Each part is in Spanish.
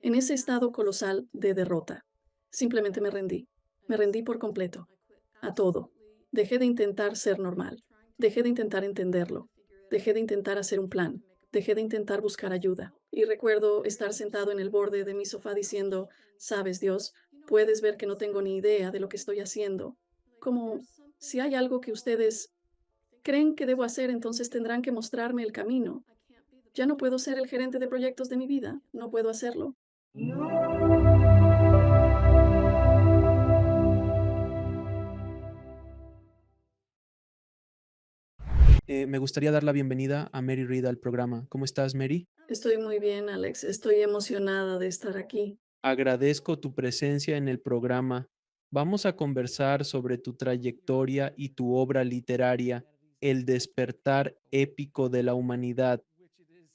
en ese estado colosal de derrota. Simplemente me rendí. Me rendí por completo, a todo. Dejé de intentar ser normal. Dejé de intentar entenderlo. Dejé de intentar hacer un plan. Dejé de intentar buscar ayuda. Y recuerdo estar sentado en el borde de mi sofá diciendo, sabes, Dios, puedes ver que no tengo ni idea de lo que estoy haciendo. Como si hay algo que ustedes creen que debo hacer, entonces tendrán que mostrarme el camino. Ya no puedo ser el gerente de proyectos de mi vida. No puedo hacerlo. Me gustaría dar la bienvenida a Mary Reed al programa. ¿Cómo estás, Mary? Estoy muy bien, Alex. Estoy emocionada de estar aquí. Agradezco tu presencia en el programa. Vamos a conversar sobre tu trayectoria y tu obra literaria, El despertar épico de la humanidad.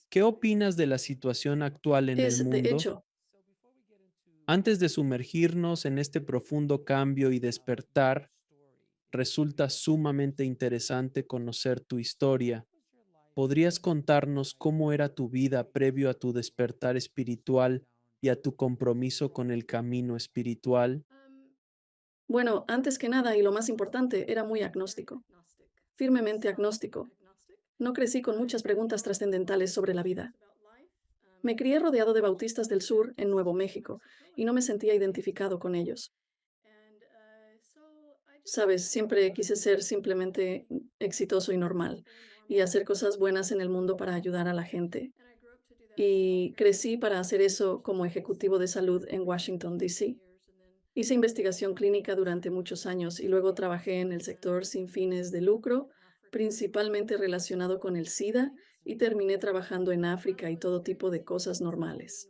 ¿Qué opinas de la situación actual en el De mundo? hecho, Antes de sumergirnos en este profundo cambio y despertar, resulta sumamente interesante conocer tu historia. ¿Podrías contarnos cómo era tu vida previo a tu despertar espiritual y a tu compromiso con el camino espiritual? bueno, antes que nada y lo más importante, era muy agnóstico, firmemente agnóstico. No crecí con muchas preguntas trascendentales sobre la vida. Me crié rodeado de bautistas del sur en Nuevo México y no me sentía identificado con ellos. Sabes, siempre quise ser simplemente exitoso y normal y hacer cosas buenas en el mundo para ayudar a la gente. Y crecí para hacer eso como ejecutivo de salud en Washington, D.C. Hice investigación clínica durante muchos años y luego trabajé en el sector sin fines de lucro, principalmente relacionado con el SIDA, y terminé trabajando en África y todo tipo de cosas normales.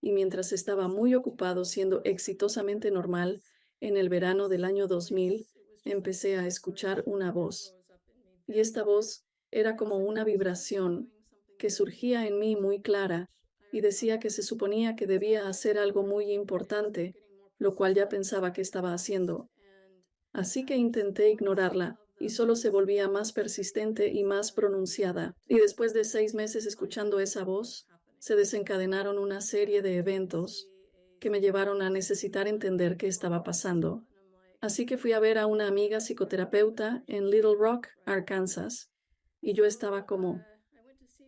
Y mientras estaba muy ocupado siendo exitosamente normal, en el verano del año 2000, empecé a escuchar una voz. Y esta voz era como una vibración que surgía en mí muy clara y decía que se suponía que debía hacer algo muy importante, lo cual ya pensaba que estaba haciendo. Así que intenté ignorarla y solo se volvía más persistente y más pronunciada. Y después de 6 meses escuchando esa voz, se desencadenaron una serie de eventos que me llevaron a necesitar entender qué estaba pasando. Así que fui a ver a una amiga psicoterapeuta en Little Rock, Arkansas, y yo estaba como,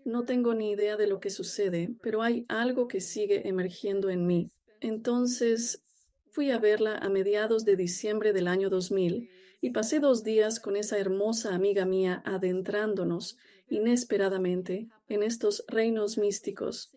no tengo ni idea de lo que sucede, pero hay algo que sigue emergiendo en mí. Entonces, fui a verla a mediados de diciembre del año 2000 y pasé 2 días con esa hermosa amiga mía adentrándonos inesperadamente en estos reinos místicos.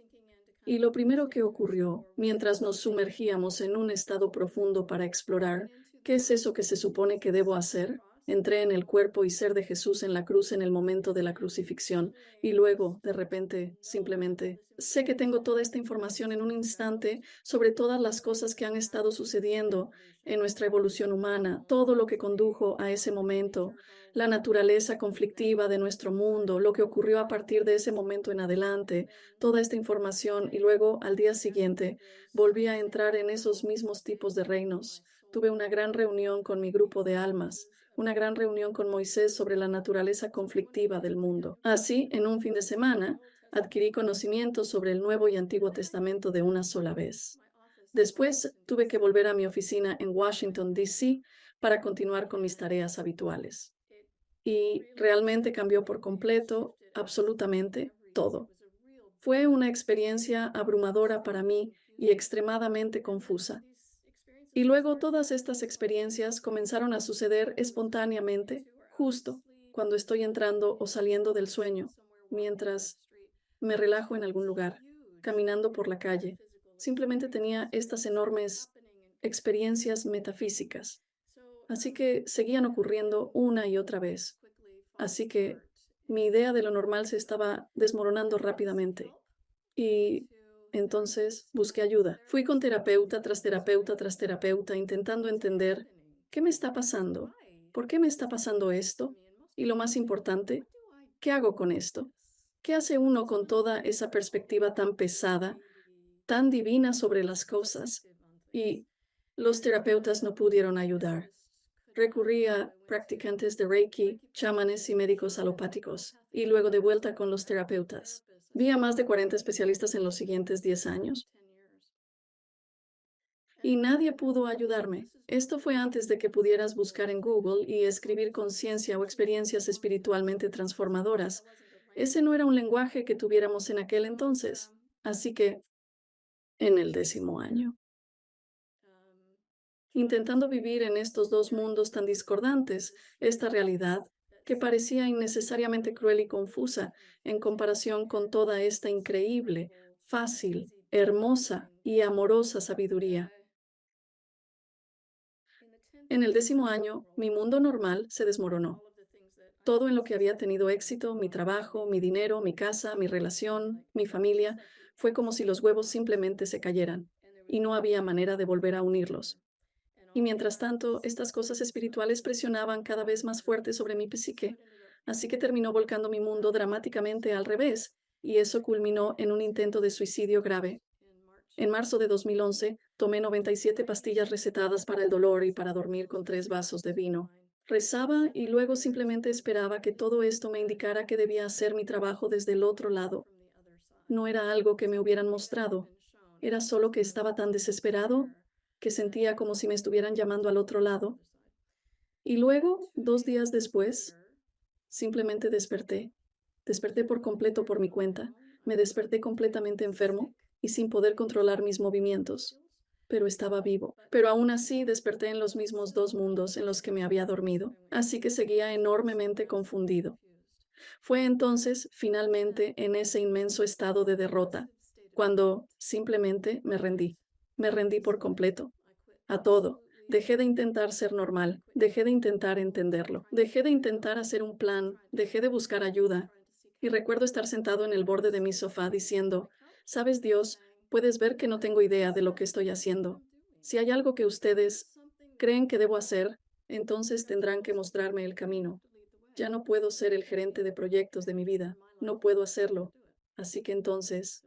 Y lo primero que ocurrió, mientras nos sumergíamos en un estado profundo para explorar, ¿qué es eso que se supone que debo hacer? Entré en el cuerpo y ser de Jesús en la cruz en el momento de la crucifixión y luego, de repente, simplemente, sé que tengo toda esta información en un instante sobre todas las cosas que han estado sucediendo en nuestra evolución humana, todo lo que condujo a ese momento, la naturaleza conflictiva de nuestro mundo, lo que ocurrió a partir de ese momento en adelante, toda esta información y luego al día siguiente volví a entrar en esos mismos tipos de reinos. Tuve una gran reunión con mi grupo de almas, una gran reunión con Moisés sobre la naturaleza conflictiva del mundo. Así, en un fin de semana, adquirí conocimiento sobre el Nuevo y Antiguo Testamento de una sola vez. Después tuve que volver a mi oficina en Washington, D.C. para continuar con mis tareas habituales. Y realmente cambió por completo, absolutamente todo. Fue una experiencia abrumadora para mí y extremadamente confusa. Y luego todas estas experiencias comenzaron a suceder espontáneamente, justo cuando estoy entrando o saliendo del sueño, mientras me relajo en algún lugar, caminando por la calle. Simplemente tenía estas enormes experiencias metafísicas. Así que seguían ocurriendo una y otra vez. Así que mi idea de lo normal se estaba desmoronando rápidamente. Y entonces busqué ayuda. Fui con terapeuta tras terapeuta tras terapeuta intentando entender qué me está pasando, por qué me está pasando esto y lo más importante, ¿qué hago con esto? ¿Qué hace uno con toda esa perspectiva tan pesada, tan divina sobre las cosas? Y los terapeutas no pudieron ayudar. Recurrí a practicantes de Reiki, chamanes y médicos alopáticos, y luego de vuelta con los terapeutas. Vi a más de 40 especialistas en los siguientes 10 años. y nadie pudo ayudarme. Esto fue antes de que pudieras buscar en Google y escribir conciencia o experiencias espiritualmente transformadoras. Ese no era un lenguaje que tuviéramos en aquel entonces. Así que, en el 10.º año, intentando vivir en estos dos mundos tan discordantes, esta realidad, que parecía innecesariamente cruel y confusa en comparación con toda esta increíble, fácil, hermosa y amorosa sabiduría. En el 10.º año, mi mundo normal se desmoronó. Todo en lo que había tenido éxito, mi trabajo, mi dinero, mi casa, mi relación, mi familia, fue como si los huevos simplemente se cayeran y no había manera de volver a unirlos. Y mientras tanto, estas cosas espirituales presionaban cada vez más fuerte sobre mi psique, así que terminó volcando mi mundo dramáticamente al revés, y eso culminó en un intento de suicidio grave. En marzo de 2011, tomé 97 pastillas recetadas para el dolor y para dormir con 3 vasos de vino. Rezaba y luego simplemente esperaba que todo esto me indicara que debía hacer mi trabajo desde el otro lado. No era algo que me hubieran mostrado, era solo que estaba tan desesperado que sentía como si me estuvieran llamando al otro lado. Y luego, 2 días después, simplemente desperté. Desperté por completo por mi cuenta. Me desperté completamente enfermo y sin poder controlar mis movimientos. Pero estaba vivo. Pero aún así desperté en los mismos dos mundos en los que me había dormido. Así que seguía enormemente confundido. Fue entonces, finalmente, en ese inmenso estado de derrota, cuando simplemente me rendí. Me rendí por completo a todo. Dejé de intentar ser normal, dejé de intentar entenderlo, dejé de intentar hacer un plan, dejé de buscar ayuda. Y recuerdo estar sentado en el borde de mi sofá diciendo, ¿sabes, Dios? Puedes ver que no tengo idea de lo que estoy haciendo. Si hay algo que ustedes creen que debo hacer, entonces tendrán que mostrarme el camino. Ya no puedo ser el gerente de proyectos de mi vida, no puedo hacerlo. Así que entonces,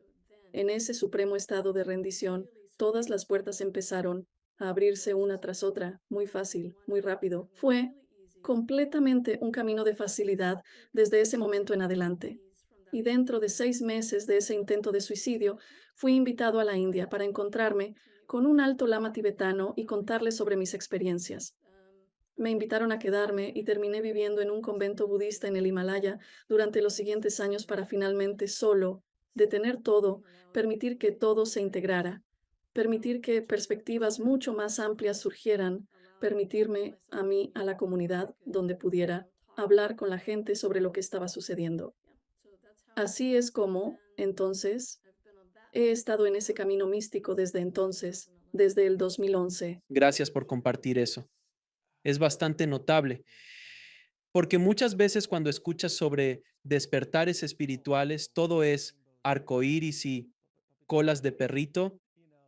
en ese supremo estado de rendición, todas las puertas empezaron a abrirse una tras otra, muy fácil, muy rápido. Fue completamente un camino de facilidad desde ese momento en adelante. Y dentro de 6 meses de ese intento de suicidio, fui invitado a la India para encontrarme con un alto lama tibetano y contarle sobre mis experiencias. Me invitaron a quedarme y terminé viviendo en un convento budista en el Himalaya durante los siguientes años para finalmente solo detener todo, permitir que todo se integrara, permitir que perspectivas mucho más amplias surgieran, permitirme a mí, a la comunidad, donde pudiera hablar con la gente sobre lo que estaba sucediendo. Así es como, entonces, he estado en ese camino místico desde entonces, desde el 2011. Gracias por compartir eso. Es bastante notable, porque muchas veces cuando escuchas sobre despertares espirituales, todo es arcoíris y colas de perrito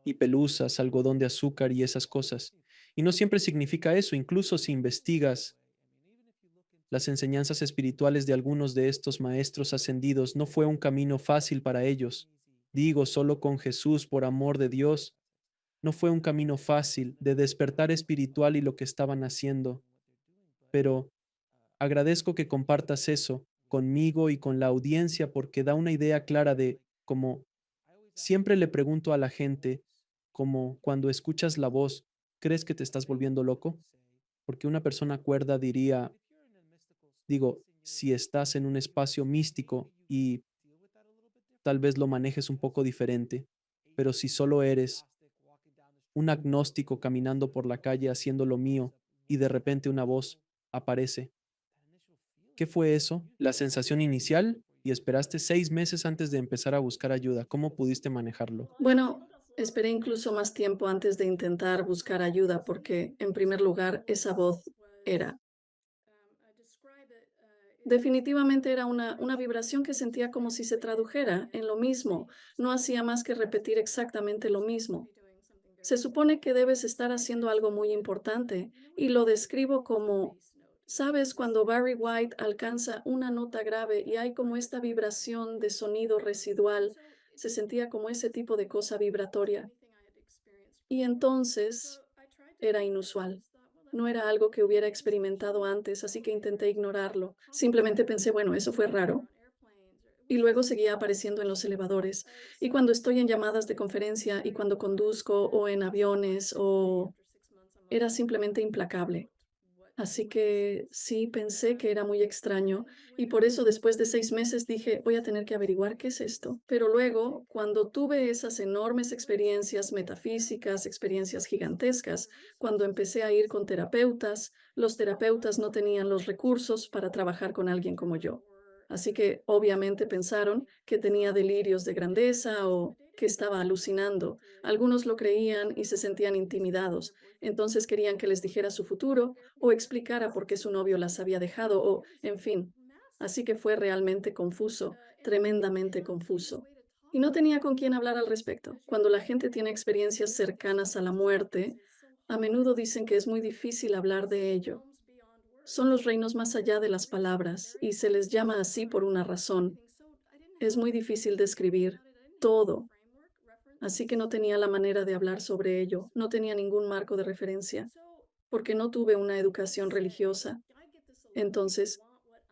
y pelusas, algodón de azúcar y esas cosas. Y no siempre significa eso, incluso si investigas las enseñanzas espirituales de algunos de estos maestros ascendidos, no fue un camino fácil para ellos. Digo, solo con Jesús, por amor de Dios, no fue un camino fácil de despertar espiritual y lo que estaban haciendo, pero agradezco que compartas eso conmigo y con la audiencia porque da una idea clara de cómo siempre le pregunto a la gente, como cuando escuchas la voz, ¿crees que te estás volviendo loco? Porque una persona cuerda diría, digo, si estás en un espacio místico y tal vez lo manejes un poco diferente, pero si solo eres un agnóstico caminando por la calle haciendo lo mío y de repente una voz aparece. ¿Qué fue eso? ¿La sensación inicial? ¿Y esperaste 6 meses antes de empezar a buscar ayuda? ¿Cómo pudiste manejarlo? Bueno, esperé incluso más tiempo antes de intentar buscar ayuda porque, en primer lugar, esa voz era, definitivamente era una vibración que sentía como si se tradujera en lo mismo. No hacía más que repetir exactamente lo mismo. Se supone que debes estar haciendo algo muy importante y lo describo como, ¿sabes? Cuando Barry White alcanza una nota grave y hay como esta vibración de sonido residual, se sentía como ese tipo de cosa vibratoria. Y entonces era inusual. No era algo que hubiera experimentado antes, así que intenté ignorarlo. Simplemente pensé, bueno, eso fue raro. y luego seguía apareciendo en los elevadores. Y cuando estoy en llamadas de conferencia y cuando conduzco o en aviones o era simplemente implacable. Así que sí, pensé que era muy extraño y por eso después de 6 meses dije, voy a tener que averiguar qué es esto. Pero luego, cuando tuve esas enormes experiencias metafísicas, experiencias gigantescas, cuando empecé a ir con terapeutas, los terapeutas no tenían los recursos para trabajar con alguien como yo. Así que obviamente pensaron que tenía delirios de grandeza o que estaba alucinando. Algunos lo creían y se sentían intimidados. Entonces querían que les dijera su futuro o explicara por qué su novio las había dejado o, en fin. Así que fue realmente confuso, tremendamente confuso. Y no tenía con quién hablar al respecto. Cuando la gente tiene experiencias cercanas a la muerte, a menudo dicen que es muy difícil hablar de ello. Son los reinos más allá de las palabras y se les llama así por una razón. Es muy difícil describir todo, así que no tenía la manera de hablar sobre ello, no tenía ningún marco de referencia, porque no tuve una educación religiosa. Entonces,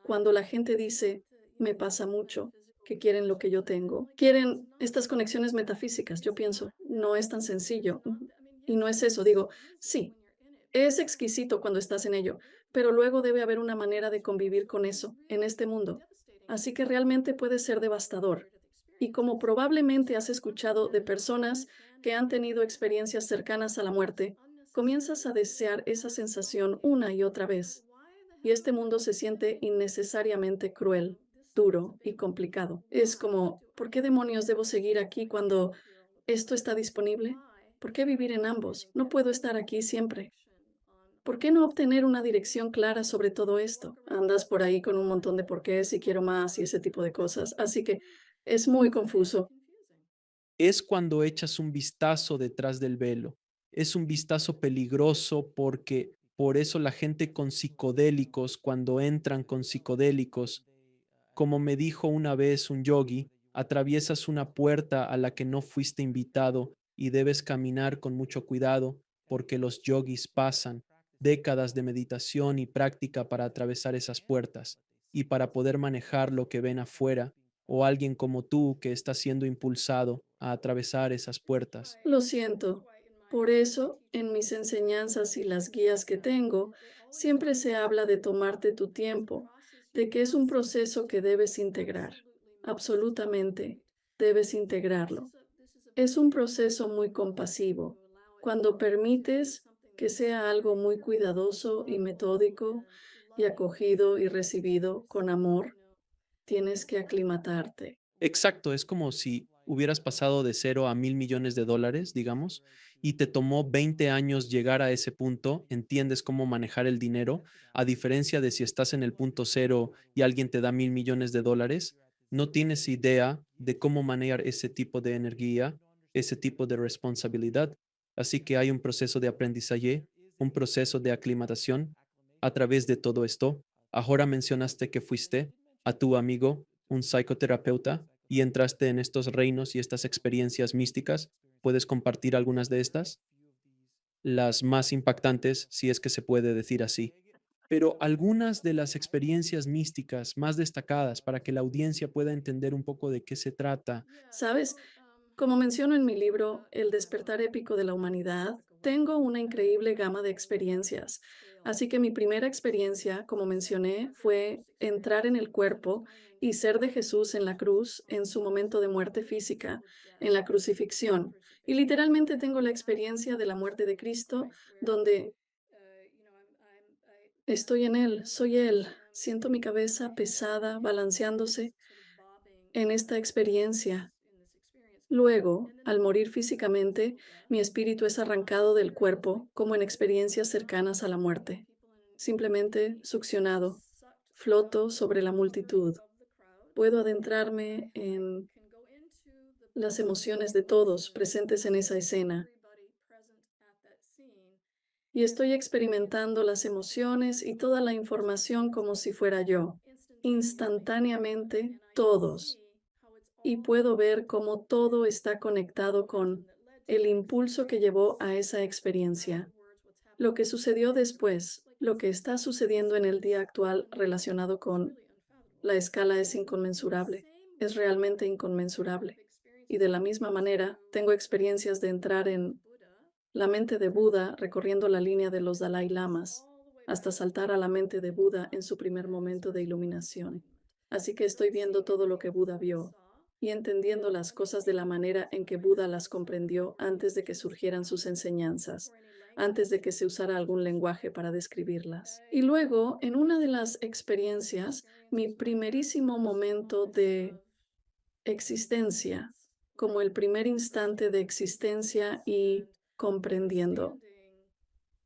cuando la gente dice, me pasa mucho, que quieren lo que yo tengo, quieren estas conexiones metafísicas, yo pienso, no es tan sencillo. Y no es eso, digo, sí, es exquisito cuando estás en ello, pero luego debe haber una manera de convivir con eso en este mundo. Así que realmente puede ser devastador. Y como probablemente has escuchado de personas que han tenido experiencias cercanas a la muerte, comienzas a desear esa sensación una y otra vez. Y este mundo se siente innecesariamente cruel, duro y complicado. Es como, ¿por qué demonios debo seguir aquí cuando esto está disponible? ¿Por qué vivir en ambos? No puedo estar aquí siempre. ¿Por qué no obtener una dirección clara sobre todo esto? Andas por ahí con un montón de porqués y quiero más y ese tipo de cosas. Así que es muy confuso. Es cuando echas un vistazo detrás del velo. Es un vistazo peligroso porque por eso la gente con psicodélicos, cuando entran con psicodélicos, como me dijo una vez un yogi, atraviesas una puerta a la que no fuiste invitado y debes caminar con mucho cuidado porque los yogis pasan décadas de meditación y práctica para atravesar esas puertas y para poder manejar lo que ven afuera o alguien como tú que está siendo impulsado a atravesar esas puertas. Lo siento. Por eso, en mis enseñanzas y las guías que tengo, siempre se habla de tomarte tu tiempo, de que es un proceso que debes integrar. Absolutamente, debes integrarlo. Es un proceso muy compasivo. Cuando permites que sea algo muy cuidadoso y metódico y acogido y recibido con amor, tienes que aclimatarte. Exacto, es como si hubieras pasado de 0 a 1.000 millones de dólares, digamos, y te tomó 20 años llegar a ese punto, entiendes cómo manejar el dinero, a diferencia de si estás en el punto cero y alguien te da 1.000 millones de dólares, no tienes idea de cómo manejar ese tipo de energía, ese tipo de responsabilidad. Así que hay un proceso de aprendizaje, un proceso de aclimatación a través de todo esto. Ahora mencionaste que fuiste a tu amigo un psicoterapeuta y entraste en estos reinos y estas experiencias místicas. ¿Puedes compartir algunas de estas? Las más impactantes, si es que se puede decir así. Pero algunas de las experiencias místicas más destacadas para que la audiencia pueda entender un poco de qué se trata. ¿Sabes? Como menciono en mi libro El despertar épico de la humanidad, tengo una increíble gama de experiencias. Así que mi primera experiencia, como mencioné, fue entrar en el cuerpo y ser de Jesús en la cruz en su momento de muerte física, en la crucifixión. Y literalmente tengo la experiencia de la muerte de Cristo, donde estoy en Él, soy Él, siento mi cabeza pesada, balanceándose en esta experiencia. Luego, al morir físicamente, mi espíritu es arrancado del cuerpo como en experiencias cercanas a la muerte. Simplemente succionado. Floto sobre la multitud. Puedo adentrarme en las emociones de todos presentes en esa escena y estoy experimentando las emociones y toda la información como si fuera yo. Instantáneamente, todos. Y puedo ver cómo todo está conectado con el impulso que llevó a esa experiencia, lo que sucedió después, lo que está sucediendo en el día actual relacionado con la escala es inconmensurable. es realmente inconmensurable. Y de la misma manera, tengo experiencias de entrar en la mente de Buda recorriendo la línea de los Dalai Lamas, hasta saltar a la mente de Buda en su primer momento de iluminación. Así que estoy viendo todo lo que Buda vio y entendiendo las cosas de la manera en que Buda las comprendió antes de que surgieran sus enseñanzas, antes de que se usara algún lenguaje para describirlas. Y luego, en una de las experiencias, mi primerísimo momento de existencia, como el primer instante de existencia y comprendiendo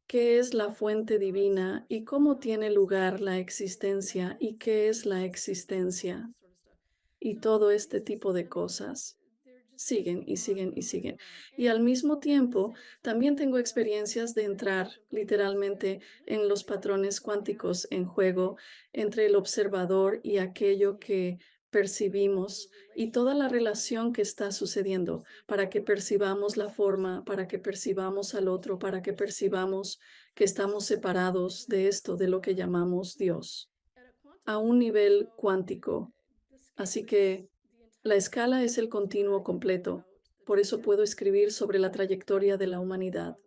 qué es la fuente divina y cómo tiene lugar la existencia y qué es la existencia y todo este tipo de cosas. Siguen y siguen y siguen. Y al mismo tiempo, también tengo experiencias de entrar literalmente en los patrones cuánticos en juego entre el observador y aquello que percibimos y toda la relación que está sucediendo para que percibamos la forma, para que percibamos al otro, para que percibamos que estamos separados de esto, de lo que llamamos Dios, a un nivel cuántico. Así que la escala es el continuo completo. Por eso puedo escribir sobre la trayectoria de la humanidad,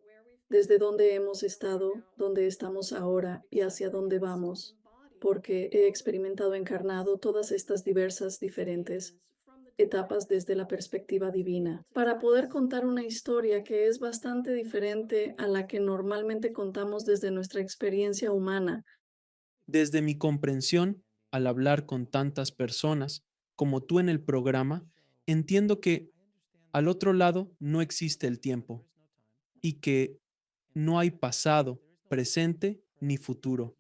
desde dónde hemos estado, dónde estamos ahora y hacia dónde vamos, porque he experimentado encarnado todas estas diversas, diferentes etapas desde la perspectiva divina, para poder contar una historia que es bastante diferente a la que normalmente contamos desde nuestra experiencia humana. Desde mi comprensión, al hablar con tantas personas como tú en el programa, entiendo que al otro lado no existe el tiempo y que no hay pasado, presente ni futuro,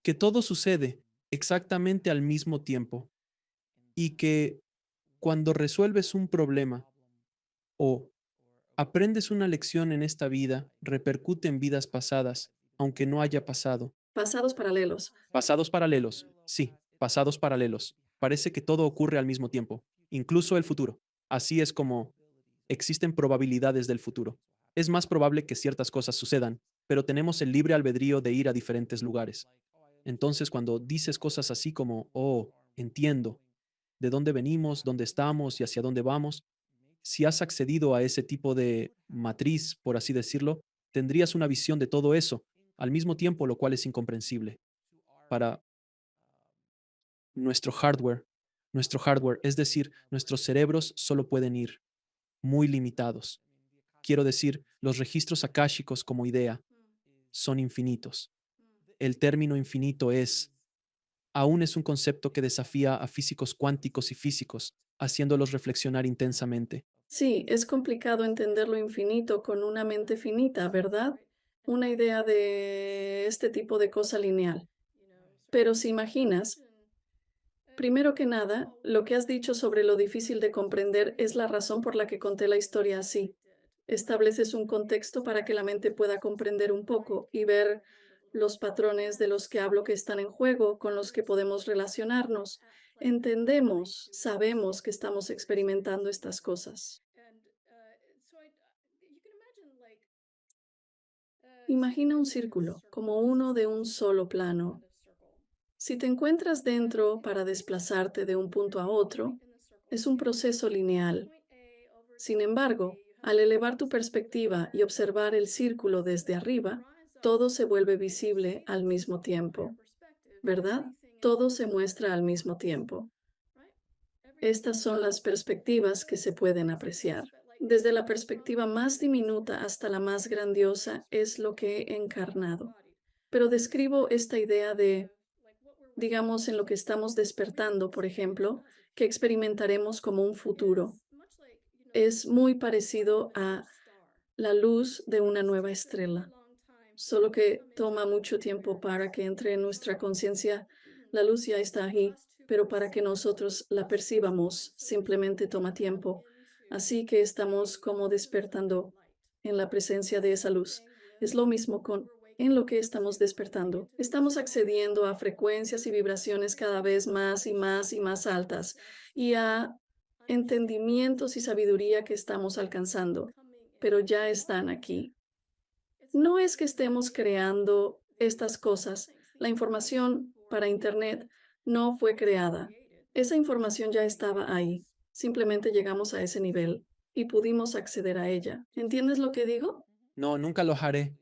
que todo sucede exactamente al mismo tiempo y que cuando resuelves un problema o aprendes una lección en esta vida, repercute en vidas pasadas, aunque no haya pasado. Pasados paralelos. Pasados paralelos, sí, pasados paralelos. Parece que todo ocurre al mismo tiempo, incluso el futuro. Así es como existen probabilidades del futuro. Es más probable que ciertas cosas sucedan, pero tenemos el libre albedrío de ir a diferentes lugares. Entonces, cuando dices cosas así como, oh, entiendo, de dónde venimos, dónde estamos y hacia dónde vamos, si has accedido a ese tipo de matriz, por así decirlo, tendrías una visión de todo eso al mismo tiempo, lo cual es incomprensible para nuestro hardware. Nuestro hardware, es decir, nuestros cerebros solo pueden ir muy limitados. Quiero decir, los registros akáshicos como idea son infinitos. El término infinito aún es un concepto que desafía a físicos cuánticos y físicos, haciéndolos reflexionar intensamente. Sí, es complicado entender lo infinito con una mente finita, ¿verdad? Una idea de este tipo de cosa lineal. Pero si imaginas, primero que nada, lo que has dicho sobre lo difícil de comprender es la razón por la que conté la historia así. Estableces un contexto para que la mente pueda comprender un poco y ver los patrones de los que hablo que están en juego, con los que podemos relacionarnos. Entendemos, sabemos que estamos experimentando estas cosas. Imagina un círculo, como uno de un solo plano. Si te encuentras dentro para desplazarte de un punto a otro, es un proceso lineal. Sin embargo, al elevar tu perspectiva y observar el círculo desde arriba, todo se vuelve visible al mismo tiempo, ¿verdad? Todo se muestra al mismo tiempo. Estas son las perspectivas que se pueden apreciar. Desde la perspectiva más diminuta hasta la más grandiosa es lo que he encarnado. Pero describo esta idea de, digamos, en lo que estamos despertando, por ejemplo, que experimentaremos como un futuro. Es muy parecido a la luz de una nueva estrella, solo que toma mucho tiempo para que entre en nuestra conciencia. La luz ya está ahí, pero para que nosotros la percibamos simplemente toma tiempo. Así que estamos como despertando en la presencia de esa luz. Es lo mismo con en lo que estamos despertando. Estamos accediendo a frecuencias y vibraciones cada vez más y más y más altas y a entendimientos y sabiduría que estamos alcanzando, pero ya están aquí. No es que estemos creando estas cosas. La información para Internet no fue creada. Esa información ya estaba ahí. Simplemente llegamos a ese nivel y pudimos acceder a ella. ¿Entiendes lo que digo? No, nunca lo haré.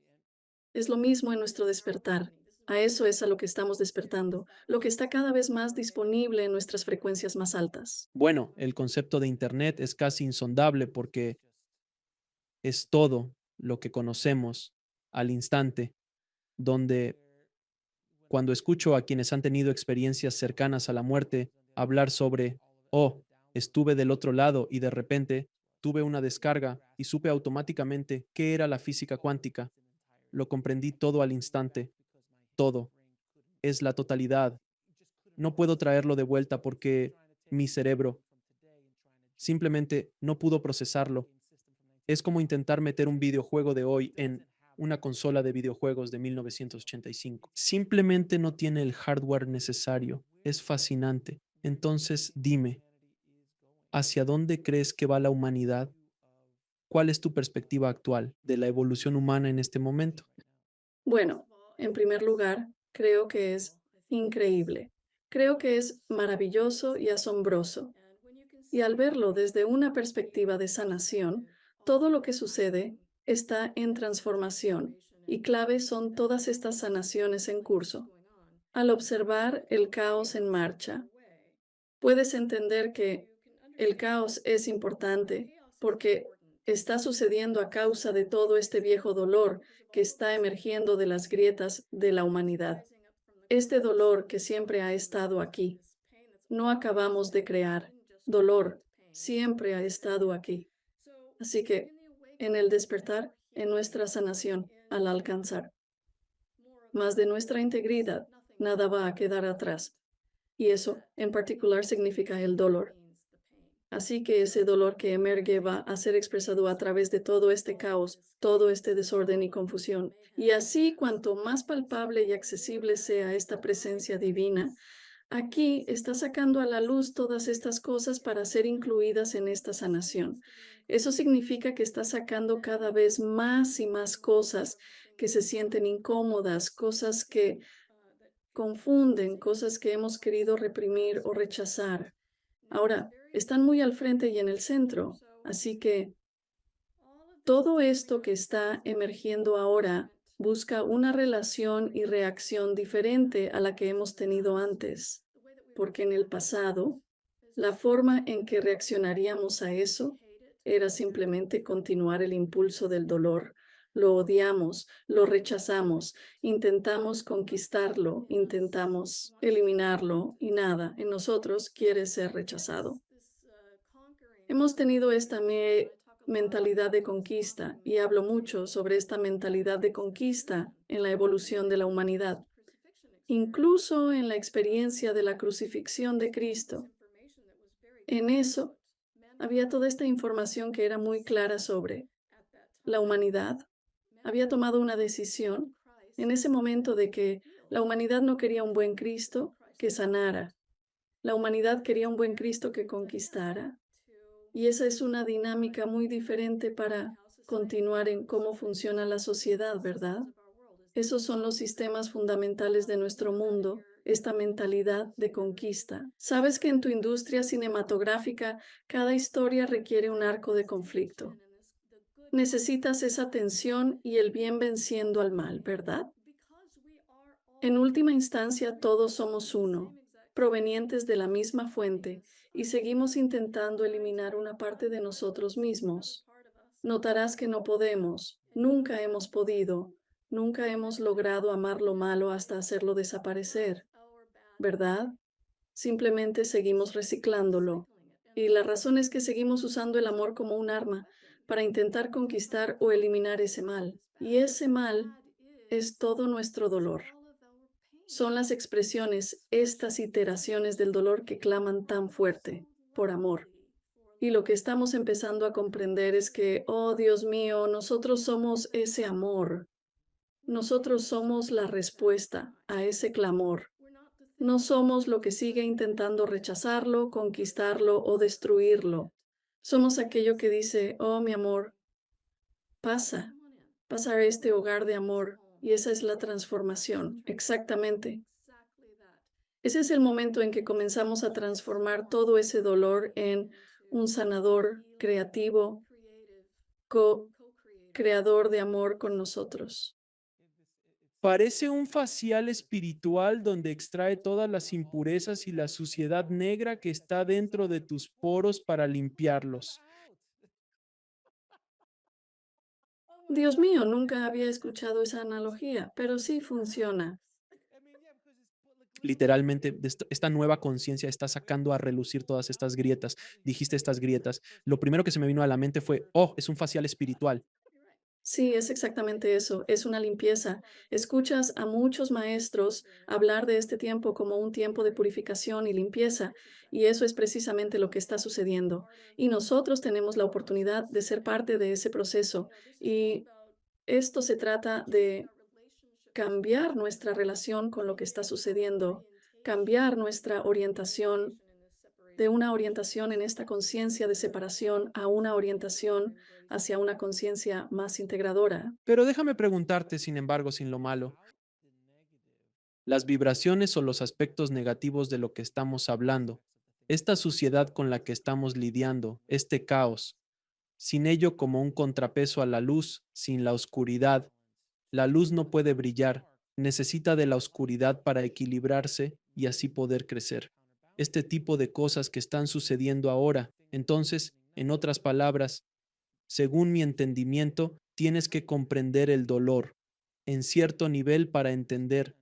Es lo mismo en nuestro despertar. A eso es a lo que estamos despertando, lo que está cada vez más disponible en nuestras frecuencias más altas. Bueno, el concepto de Internet es casi insondable porque es todo lo que conocemos al instante, donde cuando escucho a quienes han tenido experiencias cercanas a la muerte hablar sobre, oh, estuve del otro lado y de repente tuve una descarga y supe automáticamente qué era la física cuántica, lo comprendí todo al instante, todo, es la totalidad. No puedo traerlo de vuelta porque mi cerebro simplemente no pudo procesarlo. Es como intentar meter un videojuego de hoy en una consola de videojuegos de 1985. Simplemente no tiene el hardware necesario. Es fascinante. Entonces, dime, ¿hacia dónde crees que va la humanidad? ¿Cuál es tu perspectiva actual de la evolución humana en este momento? Bueno, en primer lugar, creo que es increíble. Creo que es maravilloso y asombroso. Y al verlo desde una perspectiva de sanación, todo lo que sucede está en transformación y clave son todas estas sanaciones en curso. Al observar el caos en marcha, puedes entender que el caos es importante porque está sucediendo a causa de todo este viejo dolor que está emergiendo de las grietas de la humanidad. Este dolor que siempre ha estado aquí. No acabamos de crear. Dolor siempre ha estado aquí. Así que en el despertar, en nuestra sanación, al alcanzar más de nuestra integridad, nada va a quedar atrás. Y eso en particular significa el dolor. Así que ese dolor que emerge va a ser expresado a través de todo este caos, todo este desorden y confusión. Y así, cuanto más palpable y accesible sea esta presencia divina, aquí está sacando a la luz todas estas cosas para ser incluidas en esta sanación. Eso significa que está sacando cada vez más y más cosas que se sienten incómodas, cosas que confunden, cosas que hemos querido reprimir o rechazar. Ahora, están muy al frente y en el centro, así que todo esto que está emergiendo ahora busca una relación y reacción diferente a la que hemos tenido antes, porque en el pasado, la forma en que reaccionaríamos a eso era simplemente continuar el impulso del dolor. Lo odiamos, lo rechazamos, intentamos conquistarlo, intentamos eliminarlo y nada en nosotros quiere ser rechazado. Hemos tenido esta mentalidad de conquista y hablo mucho sobre esta mentalidad de conquista en la evolución de la humanidad, incluso en la experiencia de la crucifixión de Cristo. En eso había toda esta información que era muy clara sobre la humanidad. Había tomado una decisión en ese momento de que la humanidad no quería un buen Cristo que sanara. La humanidad quería un buen Cristo que conquistara. Y esa es una dinámica muy diferente para continuar en cómo funciona la sociedad, ¿verdad? Esos son los sistemas fundamentales de nuestro mundo, esta mentalidad de conquista. ¿Sabes que en tu industria cinematográfica cada historia requiere un arco de conflicto? Necesitas esa tensión y el bien venciendo al mal, ¿verdad? En última instancia, todos somos uno, provenientes de la misma fuente, y seguimos intentando eliminar una parte de nosotros mismos. Notarás que no podemos, nunca hemos podido, nunca hemos logrado amar lo malo hasta hacerlo desaparecer, ¿verdad? Simplemente seguimos reciclándolo. Y la razón es que seguimos usando el amor como un arma para intentar conquistar o eliminar ese mal. Y ese mal es todo nuestro dolor. Son las expresiones, estas iteraciones del dolor que claman tan fuerte por amor. Y lo que estamos empezando a comprender es que, oh Dios mío, nosotros somos ese amor. Nosotros somos la respuesta a ese clamor. No somos lo que sigue intentando rechazarlo, conquistarlo o destruirlo. Somos aquello que dice, oh mi amor, pasa, pasa a este hogar de amor. Y esa es la transformación, exactamente. Ese es el momento en que comenzamos a transformar todo ese dolor en un sanador creativo, co-creador de amor con nosotros. Parece un facial espiritual donde extrae todas las impurezas y la suciedad negra que está dentro de tus poros para limpiarlos. Dios mío, nunca había escuchado esa analogía, pero sí funciona. Literalmente, esta nueva conciencia está sacando a relucir todas estas grietas. Dijiste estas grietas. Lo primero que se me vino a la mente fue, oh, es un facial espiritual. Sí, es exactamente eso, es una limpieza. Escuchas a muchos maestros hablar de este tiempo como un tiempo de purificación y limpieza, y eso es precisamente lo que está sucediendo. Y nosotros tenemos la oportunidad de ser parte de ese proceso. Y esto se trata de cambiar nuestra relación con lo que está sucediendo, cambiar nuestra orientación de una orientación en esta conciencia de separación a una orientación hacia una conciencia más integradora. Pero déjame preguntarte, sin embargo, sin lo malo, las vibraciones o los aspectos negativos de lo que estamos hablando, esta suciedad con la que estamos lidiando, este caos, sin ello como un contrapeso a la luz, sin la oscuridad, la luz no puede brillar, necesita de la oscuridad para equilibrarse y así poder crecer. Este tipo de cosas que están sucediendo ahora, entonces, en otras palabras, según mi entendimiento, tienes que comprender el dolor en cierto nivel para entender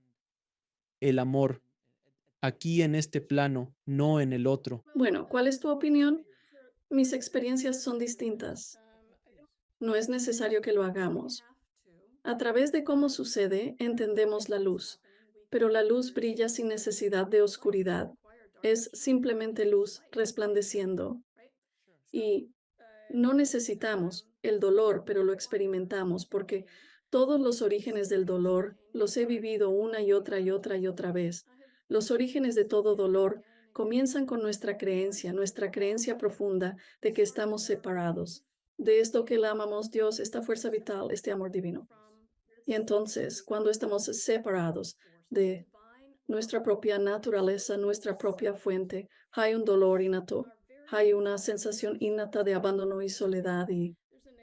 el amor aquí en este plano, no en el otro. Bueno, ¿cuál es tu opinión? Mis experiencias son distintas. No es necesario que lo hagamos. A través de cómo sucede, entendemos la luz, pero la luz brilla sin necesidad de oscuridad. Es simplemente luz resplandeciendo. Y no necesitamos el dolor, pero lo experimentamos porque todos los orígenes del dolor los he vivido una y otra y otra y otra vez. Los orígenes de todo dolor comienzan con nuestra creencia profunda de que estamos separados, de esto que llamamos Dios, esta fuerza vital, este amor divino. Y entonces, cuando estamos separados de nuestra propia naturaleza, nuestra propia fuente, hay un dolor innato, hay una sensación innata de abandono y soledad y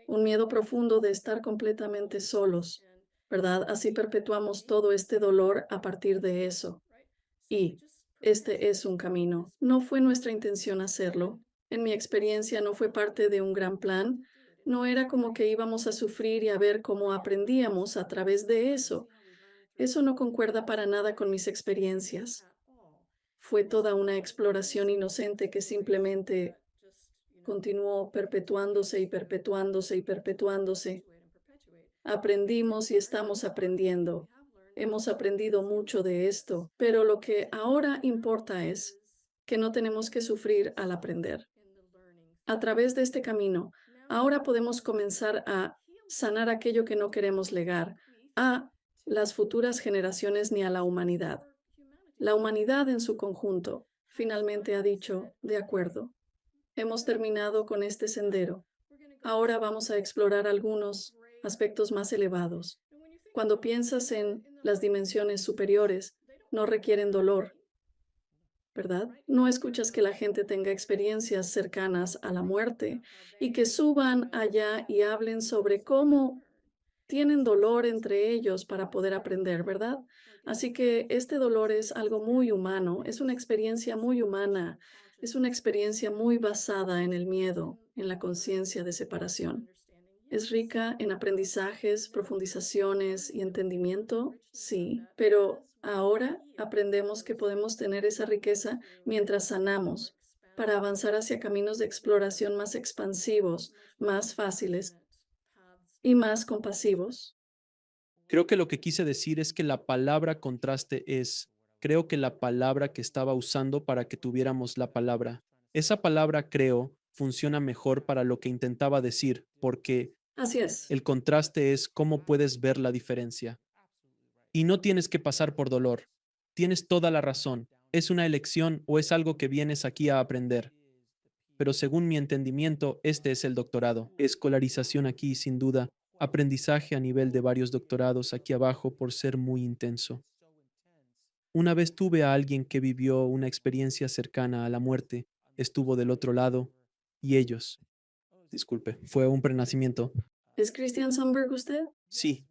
un miedo profundo de estar completamente solos, ¿verdad? Así perpetuamos todo este dolor a partir de eso. Y este es un camino. No fue nuestra intención hacerlo. En mi experiencia no fue parte de un gran plan. No era como que íbamos a sufrir y a ver cómo aprendíamos a través de eso. Eso no concuerda para nada con mis experiencias. Fue toda una exploración inocente que simplemente continuó perpetuándose y perpetuándose y perpetuándose. Aprendimos y estamos aprendiendo. Hemos aprendido mucho de esto, pero lo que ahora importa es que no tenemos que sufrir al aprender. A través de este camino, ahora podemos comenzar a sanar aquello que no queremos legar a las futuras generaciones ni a la humanidad. La humanidad en su conjunto finalmente ha dicho, de acuerdo, hemos terminado con este sendero. Ahora vamos a explorar algunos aspectos más elevados. Cuando piensas en las dimensiones superiores, no requieren dolor, ¿verdad? No escuchas que la gente tenga experiencias cercanas a la muerte y que suban allá y hablen sobre cómo tienen dolor entre ellos para poder aprender, ¿verdad? Así que este dolor es algo muy humano, es una experiencia muy humana, es una experiencia muy basada en el miedo, en la conciencia de separación. Es rica en aprendizajes, profundizaciones y entendimiento, sí, pero ahora aprendemos que podemos tener esa riqueza mientras sanamos para avanzar hacia caminos de exploración más expansivos, más fáciles y más compasivos. Creo que lo que quise decir es que la palabra contraste es, creo que la palabra que estaba usando para que tuviéramos la palabra. Esa palabra creo funciona mejor para lo que intentaba decir, porque Así es. el contraste es cómo puedes ver la diferencia. Y no tienes que pasar por dolor. Tienes toda la razón. Es una elección o es algo que vienes aquí a aprender. Pero según mi entendimiento, este es el doctorado. Escolarización aquí, sin duda. Aprendizaje a nivel de varios doctorados aquí abajo por ser muy intenso. Una vez tuve a alguien que vivió una experiencia cercana a la muerte, estuvo del otro lado, y ellos, disculpe, fue un prenacimiento. ¿Es Christian Sandberg usted? Sí,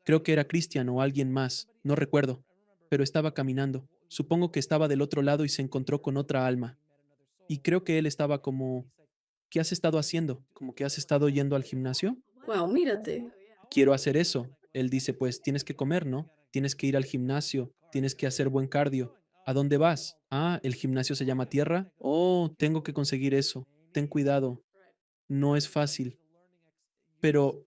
creo que era Cristian o alguien más, no recuerdo, pero estaba caminando. Supongo que estaba del otro lado y se encontró con otra alma. Y creo que él estaba como, ¿qué has estado haciendo? Como que has estado yendo al gimnasio. Wow, mírate. Quiero hacer eso. Él dice, pues tienes que comer, ¿no? Tienes que ir al gimnasio, tienes que hacer buen cardio. ¿A dónde vas? Ah, el gimnasio se llama Tierra. Oh, tengo que conseguir eso. Ten cuidado. No es fácil. Pero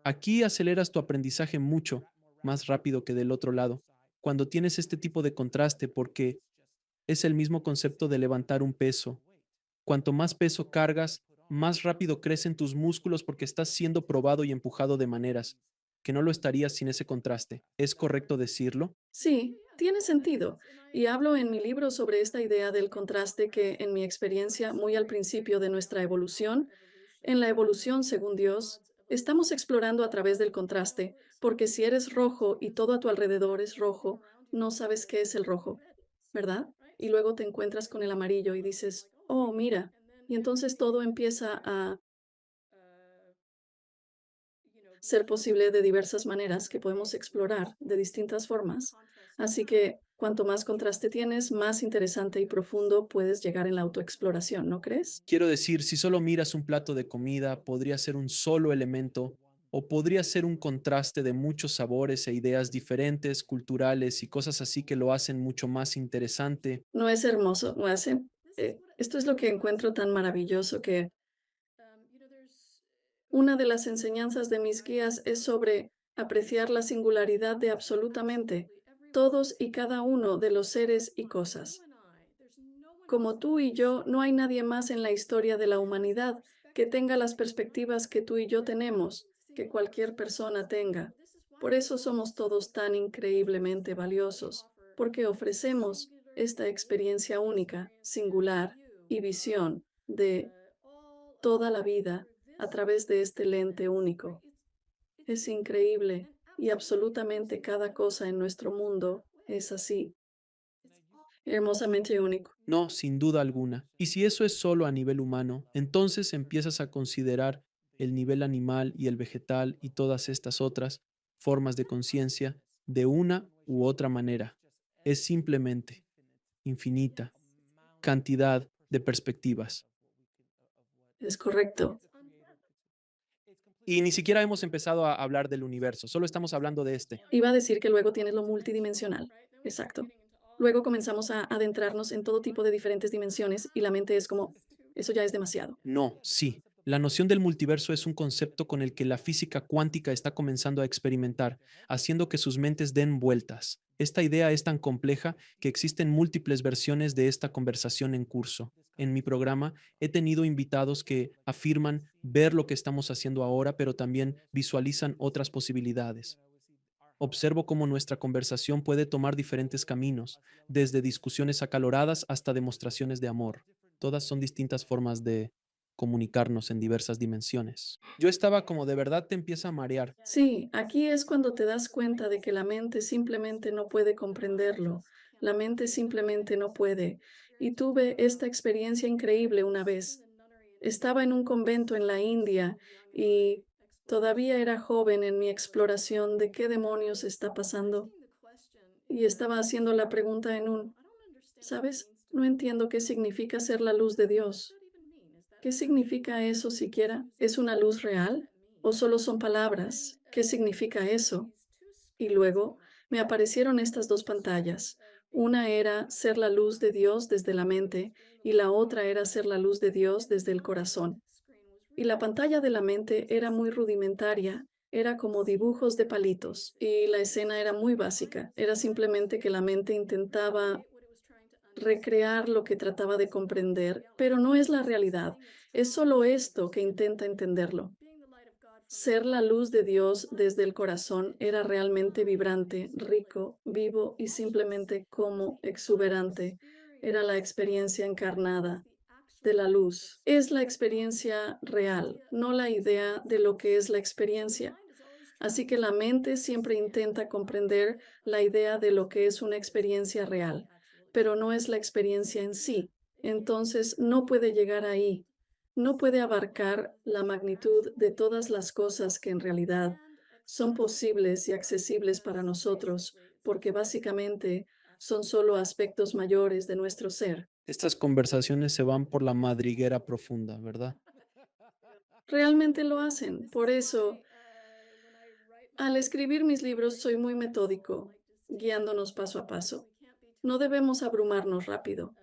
aquí aceleras tu aprendizaje mucho más rápido que del otro lado. Cuando tienes este tipo de contraste, porque es el mismo concepto de levantar un peso. Cuanto más peso cargas, más rápido crecen tus músculos porque estás siendo probado y empujado de maneras que no lo estarías sin ese contraste. ¿Es correcto decirlo? Sí, tiene sentido. Y hablo en mi libro sobre esta idea del contraste que, en mi experiencia, muy al principio de nuestra evolución, en la evolución según Dios, estamos explorando a través del contraste, porque si eres rojo y todo a tu alrededor es rojo, no sabes qué es el rojo, ¿verdad? Y luego te encuentras con el amarillo y dices, oh, mira. Y entonces todo empieza a ser posible de diversas maneras que podemos explorar de distintas formas. Así que cuanto más contraste tienes, más interesante y profundo puedes llegar en la autoexploración, ¿no crees? Quiero decir, si solo miras un plato de comida, podría ser un solo elemento o podría ser un contraste de muchos sabores e ideas diferentes, culturales y cosas así que lo hacen mucho más interesante. ¿No es hermoso? Esto es lo que encuentro tan maravilloso que una de las enseñanzas de mis guías es sobre apreciar la singularidad de absolutamente todos y cada uno de los seres y cosas. Como tú y yo, no hay nadie más en la historia de la humanidad que tenga las perspectivas que tú y yo tenemos, que cualquier persona tenga. Por eso somos todos tan increíblemente valiosos, porque ofrecemos esta experiencia única, singular y visión de toda la vida a través de este lente único. Es increíble y absolutamente cada cosa en nuestro mundo es así, hermosamente único. No, sin duda alguna. Y si eso es solo a nivel humano, entonces empiezas a considerar el nivel animal y el vegetal y todas estas otras formas de conciencia de una u otra manera. Es simplemente infinita cantidad de perspectivas. Es correcto. Y ni siquiera hemos empezado a hablar del universo, solo estamos hablando de este. Iba a decir que luego tienes lo multidimensional. Exacto. Luego comenzamos a adentrarnos en todo tipo de diferentes dimensiones y la mente es como, eso ya es demasiado. No, sí. La noción del multiverso es un concepto con el que la física cuántica está comenzando a experimentar, haciendo que sus mentes den vueltas. Esta idea es tan compleja que existen múltiples versiones de esta conversación en curso. En mi programa he tenido invitados que afirman ver lo que estamos haciendo ahora, pero también visualizan otras posibilidades. Observo cómo nuestra conversación puede tomar diferentes caminos, desde discusiones acaloradas hasta demostraciones de amor. Todas son distintas formas de comunicarnos en diversas dimensiones. Yo estaba como de verdad te empieza a marear. Sí, aquí es cuando te das cuenta de que la mente simplemente no puede comprenderlo. La mente simplemente no puede. Y tuve esta experiencia increíble una vez. Estaba en un convento en la India y todavía era joven en mi exploración de qué demonios está pasando. Y estaba haciendo la pregunta ¿sabes? No entiendo qué significa ser la luz de Dios. ¿Qué significa eso siquiera? ¿Es una luz real? ¿O solo son palabras? ¿Qué significa eso? Y luego me aparecieron estas dos pantallas. Una era ser la luz de Dios desde la mente y la otra era ser la luz de Dios desde el corazón. Y la pantalla de la mente era muy rudimentaria, era como dibujos de palitos y la escena era muy básica. Era simplemente que la mente intentaba recrear lo que trataba de comprender, pero no es la realidad. Es solo esto que intenta entenderlo. Ser la luz de Dios desde el corazón era realmente vibrante, rico, vivo y simplemente como exuberante. Era la experiencia encarnada de la luz. Es la experiencia real, no la idea de lo que es la experiencia. Así que la mente siempre intenta comprender la idea de lo que es una experiencia real, pero no es la experiencia en sí. Entonces no puede llegar ahí, no puede abarcar la magnitud de todas las cosas que en realidad son posibles y accesibles para nosotros, porque básicamente son solo aspectos mayores de nuestro ser. Estas conversaciones se van por la madriguera profunda, ¿verdad? Realmente lo hacen. Por eso, al escribir mis libros, soy muy metódico, guiándonos paso a paso. No debemos abrumarnos rápido.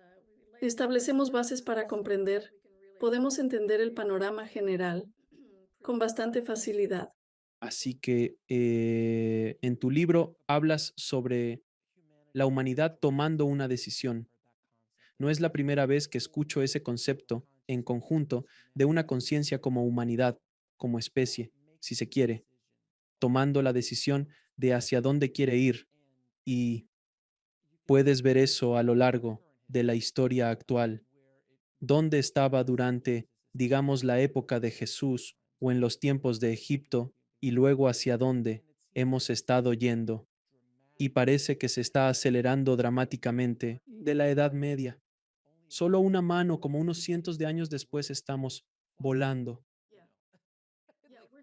Establecemos bases para comprender. Podemos entender el panorama general con bastante facilidad. Así que en tu libro hablas sobre la humanidad tomando una decisión. No es la primera vez que escucho ese concepto en conjunto de una conciencia como humanidad, como especie, si se quiere, tomando la decisión de hacia dónde quiere ir. Y puedes ver eso a lo largo de la historia actual. ¿Dónde estaba durante, digamos, la época de Jesús o en los tiempos de Egipto y luego hacia dónde hemos estado yendo? Y parece que se está acelerando dramáticamente de la Edad Media. Solo una mano, como unos cientos de años después, estamos volando.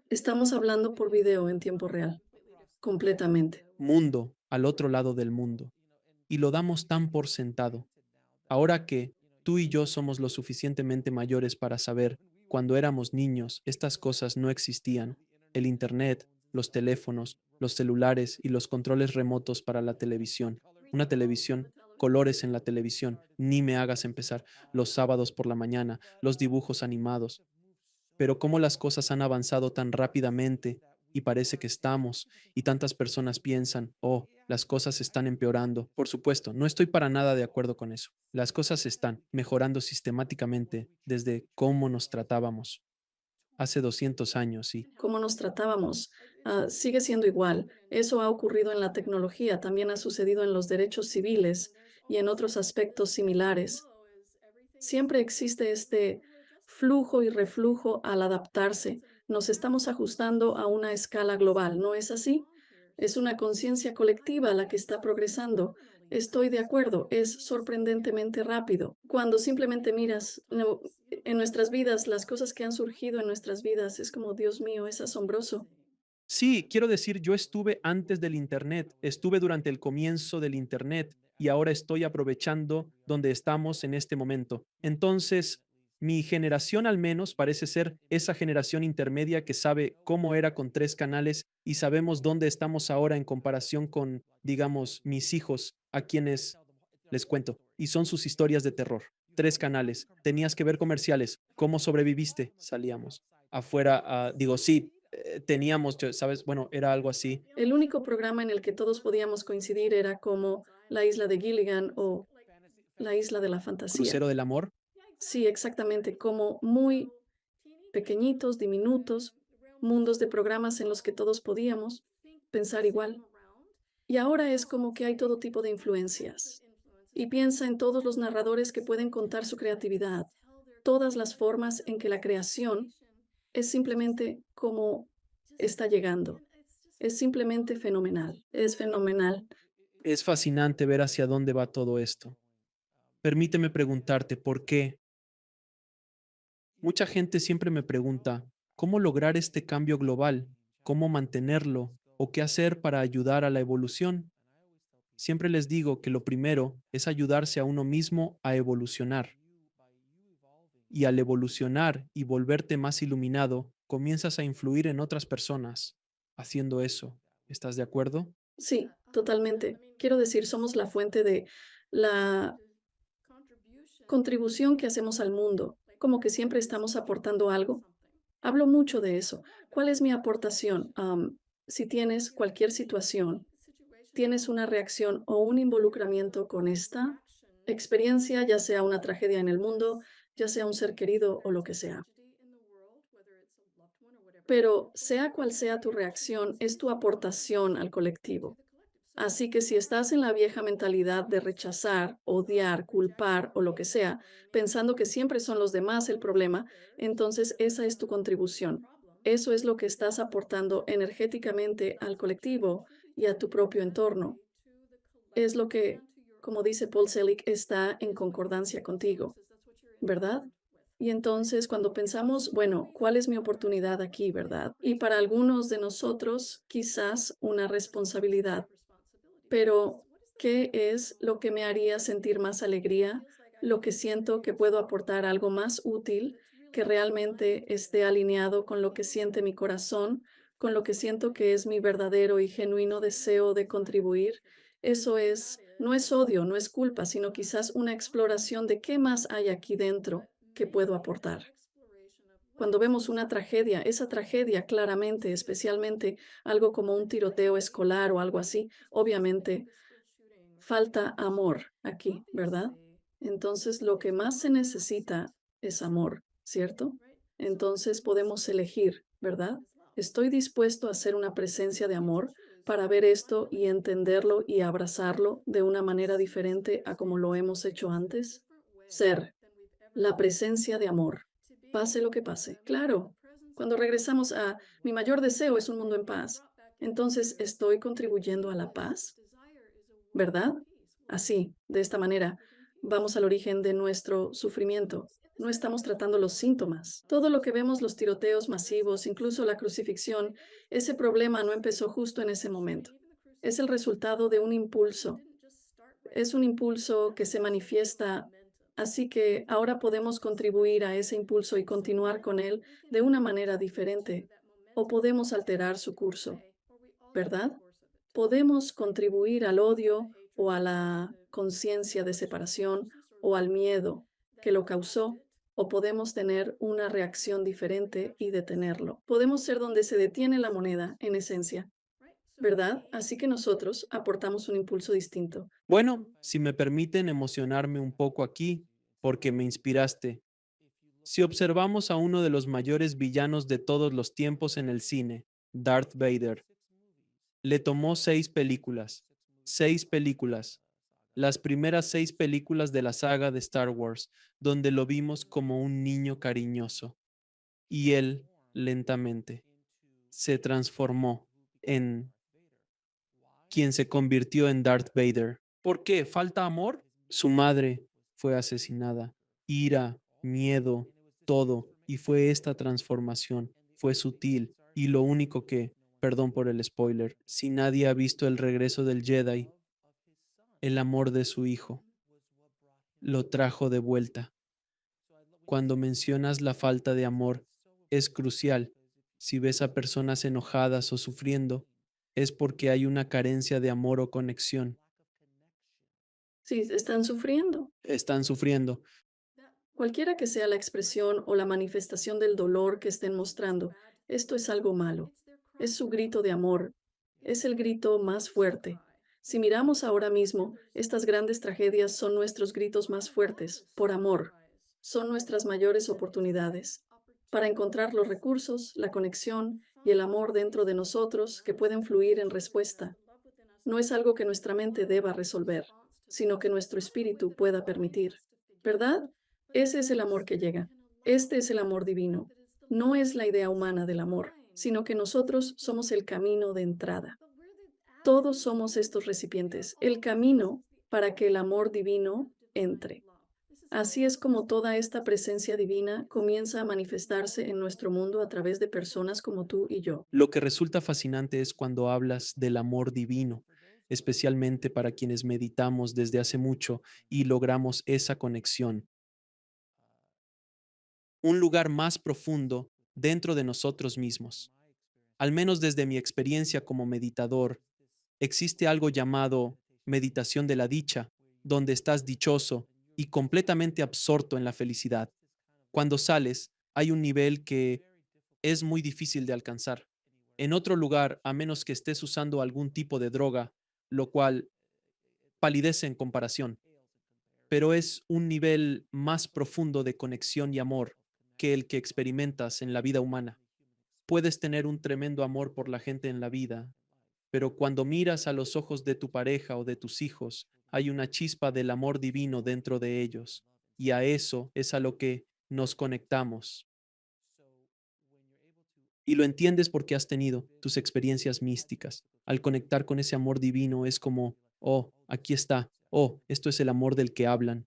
Estamos hablando por video en tiempo real, completamente. Mundo al otro lado del mundo. Y lo damos tan por sentado. Ahora que tú y yo somos lo suficientemente mayores para saber, cuando éramos niños, estas cosas no existían. El Internet, los teléfonos, los celulares y los controles remotos para la televisión. Una televisión, colores en la televisión, ni me hagas empezar, los sábados por la mañana, los dibujos animados, pero cómo las cosas han avanzado tan rápidamente y parece que estamos, y tantas personas piensan, oh, las cosas están empeorando. Por supuesto, no estoy para nada de acuerdo con eso. Las cosas están mejorando sistemáticamente desde cómo nos tratábamos hace 200 años, sí. Cómo nos tratábamos, sigue siendo igual. Eso ha ocurrido en la tecnología, también ha sucedido en los derechos civiles y en otros aspectos similares. Siempre existe este flujo y reflujo al adaptarse. Nos estamos ajustando a una escala global, ¿no es así? Es una conciencia colectiva la que está progresando. Estoy de acuerdo, es sorprendentemente rápido. Cuando simplemente miras en nuestras vidas, las cosas que han surgido en nuestras vidas, es como, Dios mío, es asombroso. Sí, quiero decir, yo estuve antes del Internet, estuve durante el comienzo del Internet y ahora estoy aprovechando donde estamos en este momento. Entonces, mi generación al menos parece ser esa generación intermedia que sabe cómo era con 3 canales y sabemos dónde estamos ahora en comparación con, digamos, mis hijos, a quienes les cuento, y son sus historias de terror. 3 canales, tenías que ver comerciales, ¿cómo sobreviviste? Salíamos afuera, digo, sí, teníamos, ¿sabes? Bueno, era algo así. El único programa en el que todos podíamos coincidir era como La Isla de Gilligan o La Isla de la Fantasía. Crucero del amor. Sí, exactamente, como muy pequeñitos, diminutos, mundos de programas en los que todos podíamos pensar igual. Y ahora es como que hay todo tipo de influencias. Y piensa en todos los narradores que pueden contar su creatividad, todas las formas en que la creación es simplemente como está llegando. Es simplemente fenomenal, es fenomenal. Es fascinante ver hacia dónde va todo esto. Permíteme preguntarte por qué. Mucha gente siempre me pregunta, ¿cómo lograr este cambio global? ¿Cómo mantenerlo? ¿O qué hacer para ayudar a la evolución? Siempre les digo que lo primero es ayudarse a uno mismo a evolucionar. Y al evolucionar y volverte más iluminado, comienzas a influir en otras personas haciendo eso. ¿Estás de acuerdo? Sí, totalmente. Quiero decir, somos la fuente de la contribución que hacemos al mundo, como que siempre estamos aportando algo. Hablo mucho de eso. ¿Cuál es mi aportación? Si tienes cualquier situación, tienes una reacción o un involucramiento con esta experiencia, ya sea una tragedia en el mundo, ya sea un ser querido o lo que sea. Pero sea cual sea tu reacción, es tu aportación al colectivo. Así que si estás en la vieja mentalidad de rechazar, odiar, culpar o lo que sea, pensando que siempre son los demás el problema, entonces esa es tu contribución. Eso es lo que estás aportando energéticamente al colectivo y a tu propio entorno. Es lo que, como dice Paul Selig, está en concordancia contigo, ¿verdad? Y entonces, cuando pensamos, bueno, ¿cuál es mi oportunidad aquí, verdad? Y para algunos de nosotros, quizás una responsabilidad, pero ¿qué es lo que me haría sentir más alegría? Lo que siento que puedo aportar algo más útil, que realmente esté alineado con lo que siente mi corazón, con lo que siento que es mi verdadero y genuino deseo de contribuir. Eso es, no es odio, no es culpa, sino quizás una exploración de qué más hay aquí dentro que puedo aportar. Cuando vemos una tragedia, esa tragedia claramente, especialmente algo como un tiroteo escolar o algo así, obviamente falta amor aquí, ¿verdad? Entonces, lo que más se necesita es amor, ¿cierto? Entonces podemos elegir, ¿verdad? Estoy dispuesto a ser una presencia de amor para ver esto y entenderlo y abrazarlo de una manera diferente a como lo hemos hecho antes. Ser la presencia de amor, pase lo que pase. Claro, cuando regresamos a mi mayor deseo es un mundo en paz, entonces estoy contribuyendo a la paz, ¿verdad? Así, de esta manera, vamos al origen de nuestro sufrimiento. No estamos tratando los síntomas. Todo lo que vemos, los tiroteos masivos, incluso la crucifixión, ese problema no empezó justo en ese momento. Es el resultado de un impulso. Es un impulso que se manifiesta, así que ahora podemos contribuir a ese impulso y continuar con él de una manera diferente, o podemos alterar su curso, ¿verdad? Podemos contribuir al odio o a la conciencia de separación o al miedo que lo causó, o podemos tener una reacción diferente y detenerlo. Podemos ser donde se detiene la moneda, en esencia, ¿verdad? Así que nosotros aportamos un impulso distinto. Bueno, si me permiten emocionarme un poco aquí, porque me inspiraste. Si observamos a uno de los mayores villanos de todos los tiempos en el cine, Darth Vader, le tomó 6 películas, 6 películas, las primeras 6 películas de la saga de Star Wars, donde lo vimos como un niño cariñoso, y él, lentamente, se transformó en quien se convirtió en Darth Vader. ¿Por qué? ¿Falta amor? Su madre fue asesinada, ira, miedo, todo, y fue esta transformación, fue sutil, y lo único que, perdón por el spoiler, si nadie ha visto el regreso del Jedi, el amor de su hijo, lo trajo de vuelta. Cuando mencionas la falta de amor, es crucial. Si ves a personas enojadas o sufriendo, es porque hay una carencia de amor o conexión. Sí, están sufriendo. Están sufriendo. Cualquiera que sea la expresión o la manifestación del dolor que estén mostrando, esto es algo malo. Es su grito de amor. Es el grito más fuerte. Si miramos ahora mismo, estas grandes tragedias son nuestros gritos más fuertes, por amor. Son nuestras mayores oportunidades para encontrar los recursos, la conexión y el amor dentro de nosotros que pueden fluir en respuesta. No es algo que nuestra mente deba resolver, sino que nuestro espíritu pueda permitir. ¿Verdad? Ese es el amor que llega. Este es el amor divino. No es la idea humana del amor, sino que nosotros somos el camino de entrada. Todos somos estos recipientes, el camino para que el amor divino entre. Así es como toda esta presencia divina comienza a manifestarse en nuestro mundo a través de personas como tú y yo. Lo que resulta fascinante es cuando hablas del amor divino, especialmente para quienes meditamos desde hace mucho y logramos esa conexión. Un lugar más profundo dentro de nosotros mismos. Al menos desde mi experiencia como meditador, existe algo llamado meditación de la dicha, donde estás dichoso y completamente absorto en la felicidad. Cuando sales, hay un nivel que es muy difícil de alcanzar. En otro lugar, a menos que estés usando algún tipo de droga, lo cual palidece en comparación, pero es un nivel más profundo de conexión y amor que el que experimentas en la vida humana. Puedes tener un tremendo amor por la gente en la vida, pero cuando miras a los ojos de tu pareja o de tus hijos, hay una chispa del amor divino dentro de ellos, y a eso es a lo que nos conectamos. Y lo entiendes porque has tenido tus experiencias místicas. Al conectar con ese amor divino es como, oh, aquí está, oh, esto es el amor del que hablan.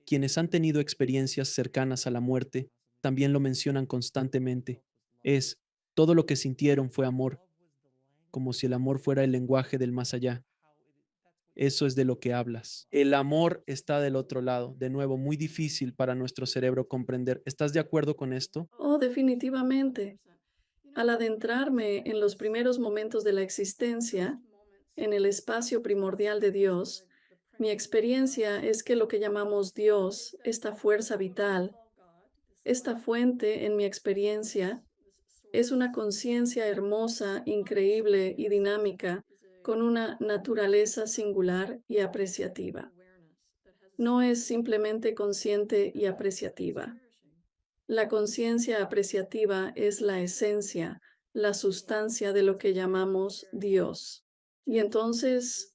Quienes han tenido experiencias cercanas a la muerte también lo mencionan constantemente. Es, todo lo que sintieron fue amor, como si el amor fuera el lenguaje del más allá. Eso es de lo que hablas. El amor está del otro lado. De nuevo, muy difícil para nuestro cerebro comprender. ¿Estás de acuerdo con esto? Oh, definitivamente. Al adentrarme en los primeros momentos de la existencia, en el espacio primordial de Dios, mi experiencia es que lo que llamamos Dios, esta fuerza vital, esta fuente en mi experiencia, es una conciencia hermosa, increíble y dinámica, con una naturaleza singular y apreciativa. No es simplemente consciente y apreciativa. La conciencia apreciativa es la esencia, la sustancia de lo que llamamos Dios. Y entonces,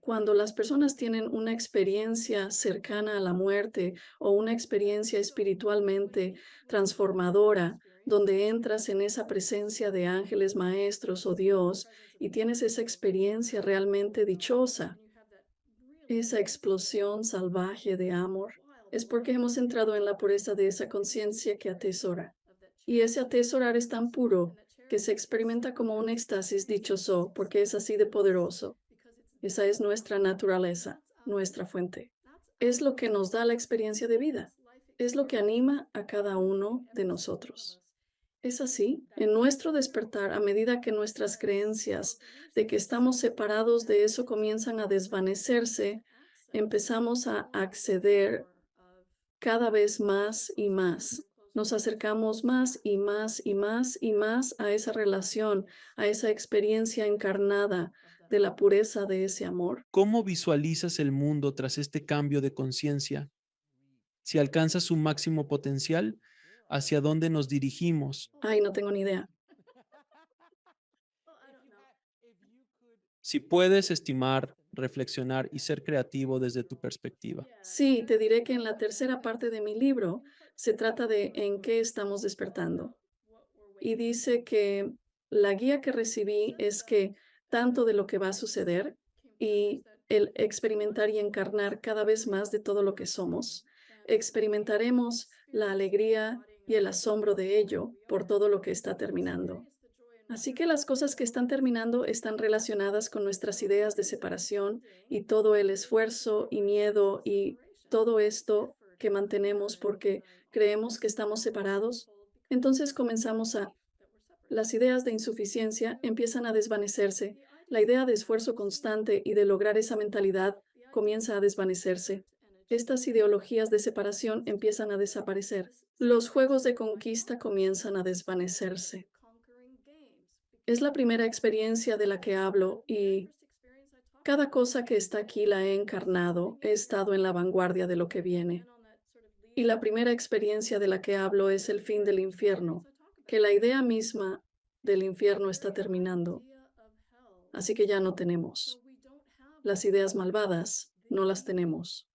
cuando las personas tienen una experiencia cercana a la muerte o una experiencia espiritualmente transformadora, donde entras en esa presencia de ángeles maestros o Dios y tienes esa experiencia realmente dichosa, esa explosión salvaje de amor, es porque hemos entrado en la pureza de esa conciencia que atesora. Y ese atesorar es tan puro que se experimenta como un éxtasis dichoso porque es así de poderoso. Esa es nuestra naturaleza, nuestra fuente. Es lo que nos da la experiencia de vida. Es lo que anima a cada uno de nosotros. Es así, en nuestro despertar, a medida que nuestras creencias de que estamos separados de eso comienzan a desvanecerse, empezamos a acceder cada vez más y más. Nos acercamos más y más y más y más a esa relación, a esa experiencia encarnada de la pureza de ese amor. ¿Cómo visualizas el mundo tras este cambio de conciencia? Si alcanza su máximo potencial, ¿hacia dónde nos dirigimos? Ay, no tengo ni idea. Si puedes estimar, reflexionar y ser creativo desde tu perspectiva. Sí, te diré que en la tercera parte de mi libro se trata de en qué estamos despertando. Y dice que la guía que recibí es que tanto de lo que va a suceder y el experimentar y encarnar cada vez más de todo lo que somos, experimentaremos la alegría y el asombro de ello por todo lo que está terminando. Así que las cosas que están terminando están relacionadas con nuestras ideas de separación y todo el esfuerzo y miedo y todo esto que mantenemos porque creemos que estamos separados. Entonces comenzamos a las ideas de insuficiencia empiezan a desvanecerse. La idea de esfuerzo constante y de lograr esa mentalidad comienza a desvanecerse. Estas ideologías de separación empiezan a desaparecer. Los juegos de conquista comienzan a desvanecerse. Es la primera experiencia de la que hablo y cada cosa que está aquí la he encarnado, he estado en la vanguardia de lo que viene. Y la primera experiencia de la que hablo es el fin del infierno, que la idea misma del infierno está terminando. Así que ya no tenemos. Las ideas malvadas no las tenemos.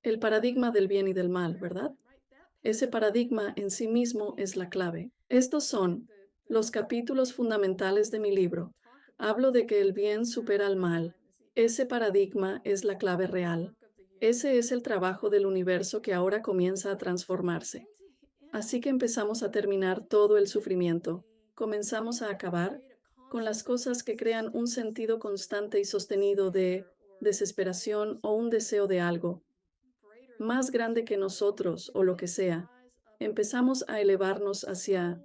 El paradigma del bien y del mal, ¿verdad? Ese paradigma en sí mismo es la clave. Estos son los capítulos fundamentales de mi libro. Hablo de que el bien supera al mal. Ese paradigma es la clave real. Ese es el trabajo del universo que ahora comienza a transformarse. Así que empezamos a terminar todo el sufrimiento. Comenzamos a acabar con las cosas que crean un sentido constante y sostenido de desesperación o un deseo de algo más grande que nosotros o lo que sea. Empezamos a elevarnos hacia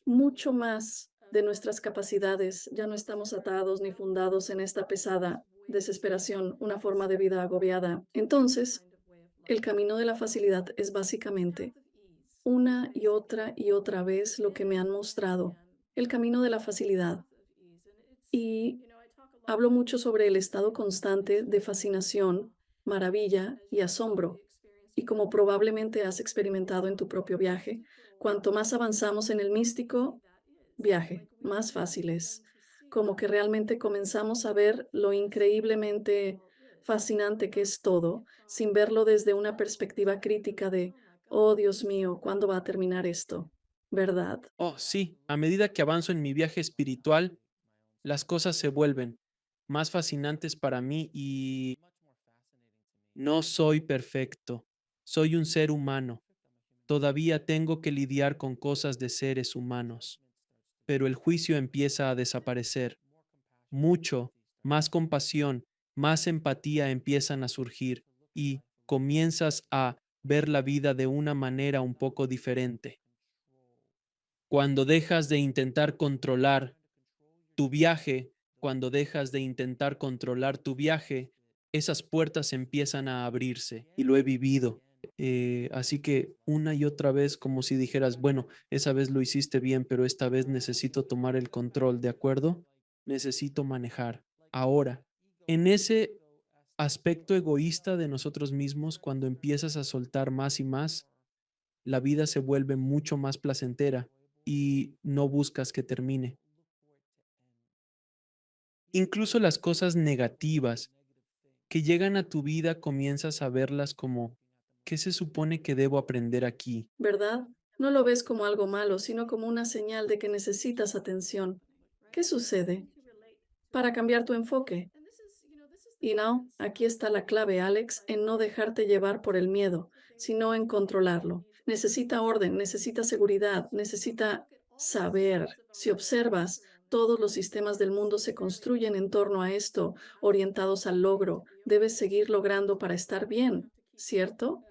mucho más de nuestras capacidades. Ya no estamos atados ni fundados en esta pesada desesperación, una forma de vida agobiada. Entonces, el camino de la facilidad es básicamente una y otra vez lo que me han mostrado, el camino de la facilidad. Y hablo mucho sobre el estado constante de fascinación, maravilla y asombro. Y como probablemente has experimentado en tu propio viaje, cuanto más avanzamos en el místico viaje, más fácil es. Como que realmente comenzamos a ver lo increíblemente fascinante que es todo, sin verlo desde una perspectiva crítica de, oh Dios mío, ¿cuándo va a terminar esto? ¿verdad? Oh, sí, a medida que avanzo en mi viaje espiritual, las cosas se vuelven más fascinantes para mí y no soy perfecto. Soy un ser humano. Todavía tengo que lidiar con cosas de seres humanos, pero el juicio empieza a desaparecer. Mucho, más compasión, más empatía empiezan a surgir y comienzas a ver la vida de una manera un poco diferente. Cuando dejas de intentar controlar tu viaje, cuando dejas de intentar controlar tu viaje, esas puertas empiezan a abrirse y lo he vivido. Así que una y otra vez, como si dijeras, bueno, esa vez lo hiciste bien, pero esta vez necesito tomar el control, ¿de acuerdo? Necesito manejar. Ahora, en ese aspecto egoísta de nosotros mismos, cuando empiezas a soltar más y más, la vida se vuelve mucho más placentera y no buscas que termine. Incluso las cosas negativas que llegan a tu vida comienzas a verlas como, ¿qué se supone que debo aprender aquí? ¿Verdad? No lo ves como algo malo, sino como una señal de que necesitas atención. ¿Qué sucede? Para cambiar tu enfoque. Y no, aquí está la clave, Alex, en no dejarte llevar por el miedo, sino en controlarlo. Necesita orden, necesita seguridad, necesita saber. Si observas, todos los sistemas del mundo se construyen en torno a esto, orientados al logro. Debes seguir logrando para estar bien, ¿cierto?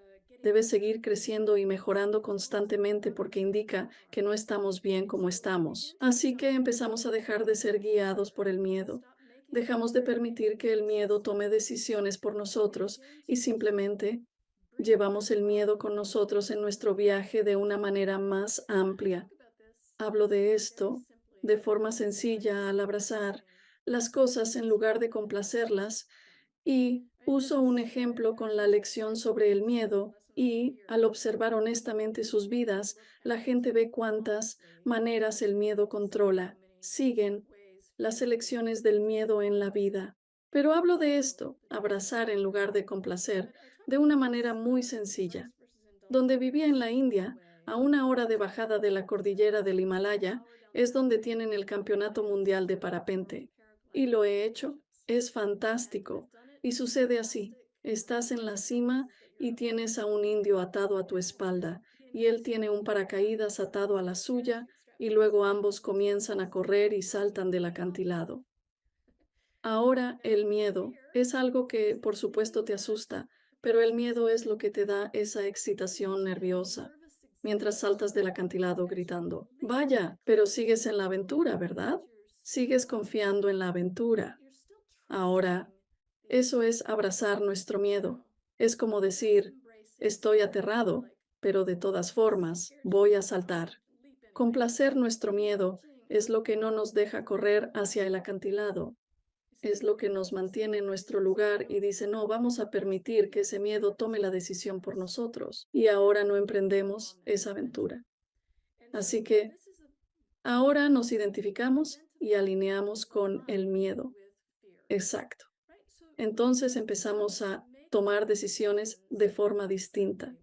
Debes seguir creciendo y mejorando constantemente porque indica que no estamos bien como estamos. Así que empezamos a dejar de ser guiados por el miedo. Dejamos de permitir que el miedo tome decisiones por nosotros y simplemente llevamos el miedo con nosotros en nuestro viaje de una manera más amplia. Hablo de esto de forma sencilla al abrazar las cosas en lugar de complacerlas y uso un ejemplo con la lección sobre el miedo y al observar honestamente sus vidas, la gente ve cuántas maneras el miedo controla. Siguen las elecciones del miedo en la vida. Pero hablo de esto, abrazar en lugar de complacer, de una manera muy sencilla. Donde vivía en la India, a una hora de bajada de la cordillera del Himalaya, es donde tienen el Campeonato Mundial de Parapente. Y lo he hecho. Es fantástico. Y sucede así. Estás en la cima y tienes a un indio atado a tu espalda, y él tiene un paracaídas atado a la suya, y luego ambos comienzan a correr y saltan del acantilado. Ahora el miedo es algo que, por supuesto, te asusta, pero el miedo es lo que te da esa excitación nerviosa mientras saltas del acantilado gritando, vaya, pero sigues en la aventura, ¿verdad? Sigues confiando en la aventura. Ahora, eso es abrazar nuestro miedo. Es como decir, estoy aterrado, pero de todas formas voy a saltar. Complacer nuestro miedo es lo que no nos deja correr hacia el acantilado, es lo que nos mantiene en nuestro lugar y dice, no, vamos a permitir que ese miedo tome la decisión por nosotros. Y ahora no emprendemos esa aventura. Así que ahora nos identificamos y alineamos con el miedo. Exacto. Entonces empezamos a tomar decisiones de forma distinta.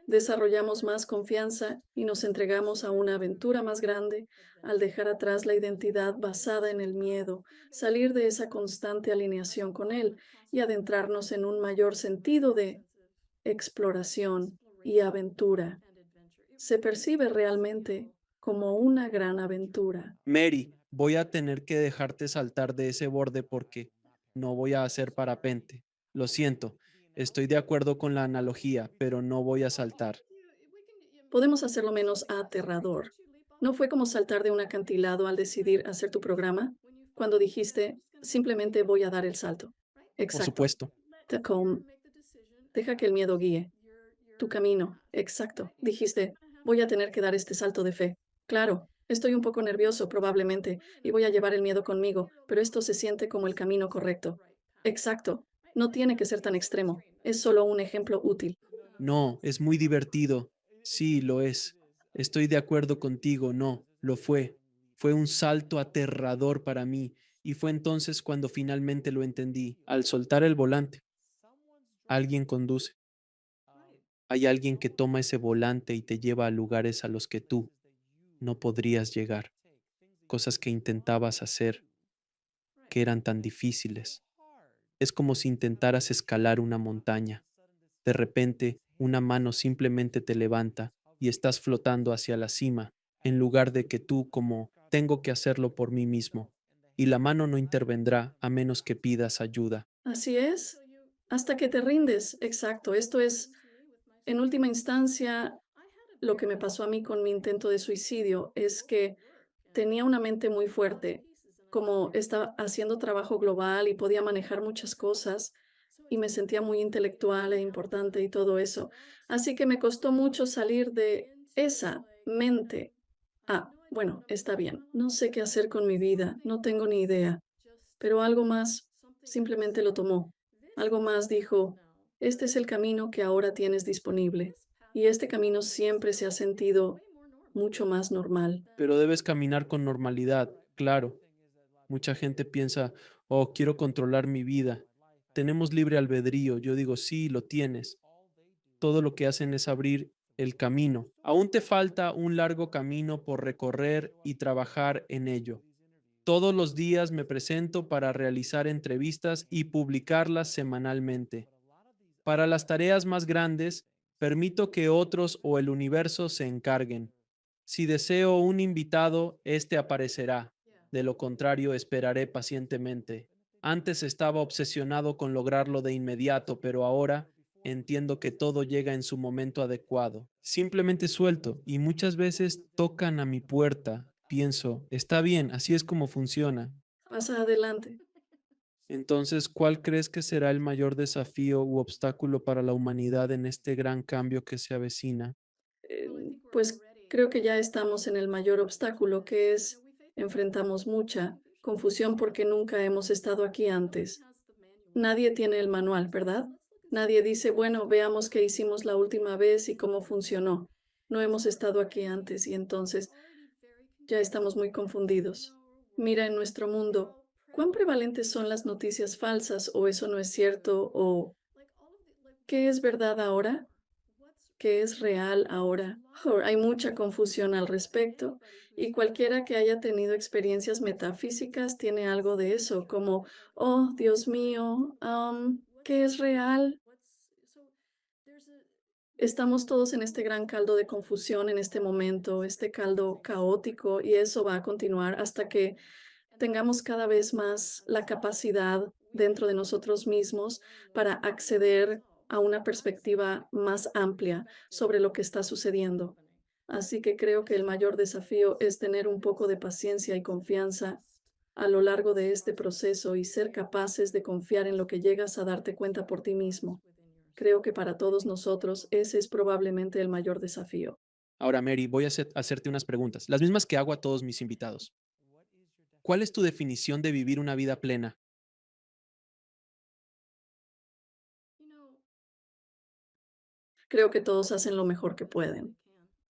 Desarrollamos más confianza y nos entregamos a una aventura más grande al dejar atrás la identidad basada en el miedo, salir de esa constante alineación con él y adentrarnos en un mayor sentido de exploración y aventura. Se percibe realmente como una gran aventura. Mary, voy a tener que dejarte saltar de ese borde porque no voy a hacer parapente. Lo siento, estoy de acuerdo con la analogía, pero no voy a saltar. Podemos hacerlo menos aterrador. ¿No fue como saltar de un acantilado al decidir hacer tu programa? Cuando dijiste, simplemente voy a dar el salto. Por Exacto. supuesto. Tacoma, deja que el miedo guíe tu camino. Exacto. Dijiste, voy a tener que dar este salto de fe. Claro, estoy un poco nervioso probablemente y voy a llevar el miedo conmigo, pero esto se siente como el camino correcto. Exacto. No tiene que ser tan extremo. Es solo un ejemplo útil. No, es muy divertido. Sí, lo es. Estoy de acuerdo contigo, no, lo fue. Fue un salto aterrador para mí y fue entonces cuando finalmente lo entendí. Al soltar el volante, alguien conduce. Hay alguien que toma ese volante y te lleva a lugares a los que tú no podrías llegar, cosas que intentabas hacer que eran tan difíciles. Es como si intentaras escalar una montaña. De repente, una mano simplemente te levanta y estás flotando hacia la cima, en lugar de que tú como tengo que hacerlo por mí mismo. Y la mano no intervendrá a menos que pidas ayuda. Así es, hasta que te rindes. Exacto. Esto es, en última instancia, lo que me pasó a mí con mi intento de suicidio, es que tenía una mente muy fuerte, como estaba haciendo trabajo global y podía manejar muchas cosas, y me sentía muy intelectual e importante y todo eso. Así que me costó mucho salir de esa mente. Bueno, está bien, no sé qué hacer con mi vida, no tengo ni idea, pero algo más simplemente lo tomó. Algo más dijo, este es el camino que ahora tienes disponible. Y este camino siempre se ha sentido mucho más normal. Pero debes caminar con normalidad, claro. Mucha gente piensa, oh, quiero controlar mi vida. Tenemos libre albedrío. Yo digo, sí, lo tienes. Todo lo que hacen es abrir el camino. Aún te falta un largo camino por recorrer y trabajar en ello. Todos los días me presento para realizar entrevistas y publicarlas semanalmente. Para las tareas más grandes, permito que otros o el universo se encarguen. Si deseo un invitado, éste aparecerá. De lo contrario, esperaré pacientemente. Antes estaba obsesionado con lograrlo de inmediato, pero ahora entiendo que todo llega en su momento adecuado. Simplemente suelto y muchas veces tocan a mi puerta. Pienso, está bien, así es como funciona. Pasa adelante. Entonces, ¿cuál crees que será el mayor desafío u obstáculo para la humanidad en este gran cambio que se avecina? Pues creo que ya estamos en el mayor obstáculo, que es enfrentamos mucha confusión porque nunca hemos estado aquí antes. Nadie tiene el manual, ¿verdad? Nadie dice, bueno, veamos qué hicimos la última vez y cómo funcionó. No hemos estado aquí antes y entonces ya estamos muy confundidos. Mira en nuestro mundo, ¿cuán prevalentes son las noticias falsas o eso no es cierto o qué es verdad ahora? ¿Qué es real ahora? Hay mucha confusión al respecto y cualquiera que haya tenido experiencias metafísicas tiene algo de eso, como, oh, Dios mío, ¿qué es real? Estamos todos en este gran caldo de confusión en este momento, este caldo caótico, y eso va a continuar hasta que tengamos cada vez más la capacidad dentro de nosotros mismos para acceder a una perspectiva más amplia sobre lo que está sucediendo. Así que creo que el mayor desafío es tener un poco de paciencia y confianza a lo largo de este proceso y ser capaces de confiar en lo que llegas a darte cuenta por ti mismo. Creo que para todos nosotros ese es probablemente el mayor desafío. Ahora, Mary, voy a hacerte unas preguntas, las mismas que hago a todos mis invitados. ¿Cuál es tu definición de vivir una vida plena? Creo que todos hacen lo mejor que pueden.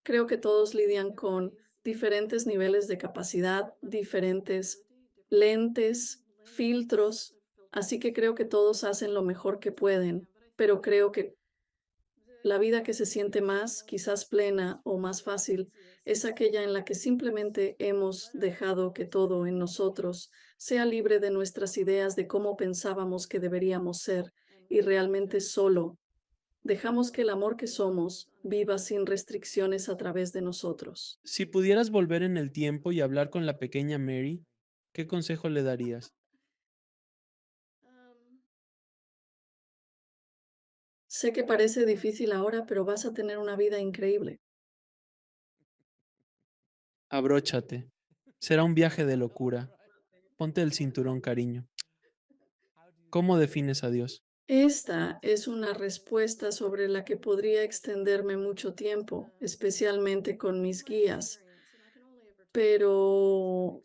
Creo que todos lidian con diferentes niveles de capacidad, diferentes lentes, filtros, así que creo que todos hacen lo mejor que pueden, pero creo que la vida que se siente más, quizás plena o más fácil, es aquella en la que simplemente hemos dejado que todo en nosotros sea libre de nuestras ideas de cómo pensábamos que deberíamos ser y realmente solo dejamos que el amor que somos viva sin restricciones a través de nosotros. Si pudieras volver en el tiempo y hablar con la pequeña Mary, ¿qué consejo le darías? Sé que parece difícil ahora, pero vas a tener una vida increíble. Abróchate. Será un viaje de locura. Ponte el cinturón, cariño. ¿Cómo defines a Dios? Esta es una respuesta sobre la que podría extenderme mucho tiempo, especialmente con mis guías, pero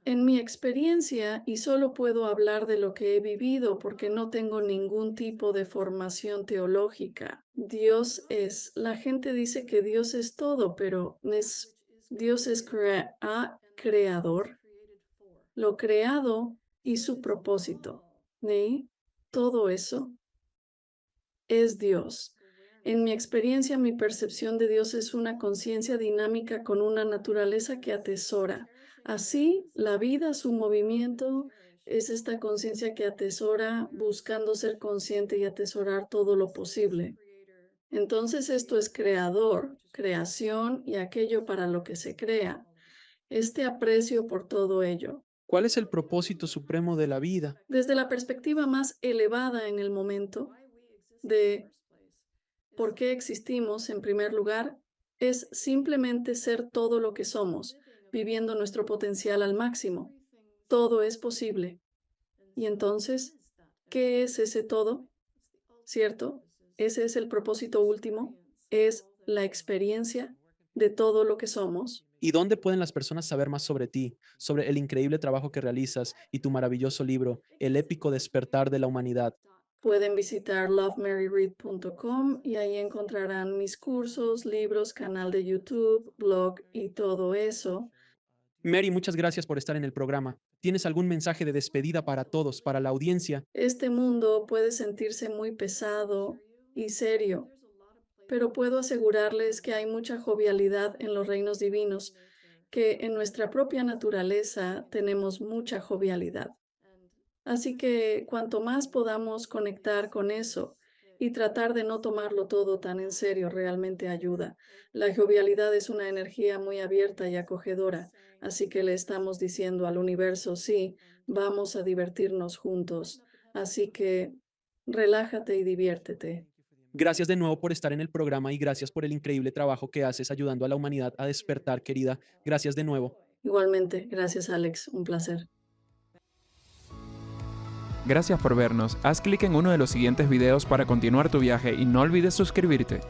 en mi experiencia, y solo puedo hablar de lo que he vivido porque no tengo ningún tipo de formación teológica. La gente dice que Dios es todo, pero Dios es creador, lo creado y su propósito. ¿Sí? Todo eso es Dios. En mi experiencia, mi percepción de Dios es una conciencia dinámica con una naturaleza que atesora. Así, la vida, su movimiento, es esta conciencia que atesora, buscando ser consciente y atesorar todo lo posible. Entonces, esto es creador, creación y aquello para lo que se crea. Este aprecio por todo ello. ¿Cuál es el propósito supremo de la vida? Desde la perspectiva más elevada en el momento de por qué existimos, en primer lugar, es simplemente ser todo lo que somos, viviendo nuestro potencial al máximo. Todo es posible. Y entonces, ¿qué es ese todo? ¿Cierto? Ese es el propósito último, es la experiencia de todo lo que somos. ¿Y dónde pueden las personas saber más sobre ti, sobre el increíble trabajo que realizas y tu maravilloso libro, El épico despertar de la humanidad? Pueden visitar lovemaryread.com y ahí encontrarán mis cursos, libros, canal de YouTube, blog y todo eso. Mary, muchas gracias por estar en el programa. ¿Tienes algún mensaje de despedida para todos, para la audiencia? Este mundo puede sentirse muy pesado y serio, pero puedo asegurarles que hay mucha jovialidad en los reinos divinos, que en nuestra propia naturaleza tenemos mucha jovialidad. Así que cuanto más podamos conectar con eso y tratar de no tomarlo todo tan en serio realmente ayuda. La jovialidad es una energía muy abierta y acogedora, así que le estamos diciendo al universo, sí, vamos a divertirnos juntos. Así que relájate y diviértete. Gracias de nuevo por estar en el programa y gracias por el increíble trabajo que haces ayudando a la humanidad a despertar, querida. Gracias de nuevo. Igualmente, gracias Alex, un placer. Gracias por vernos. Haz clic en uno de los siguientes videos para continuar tu viaje y no olvides suscribirte.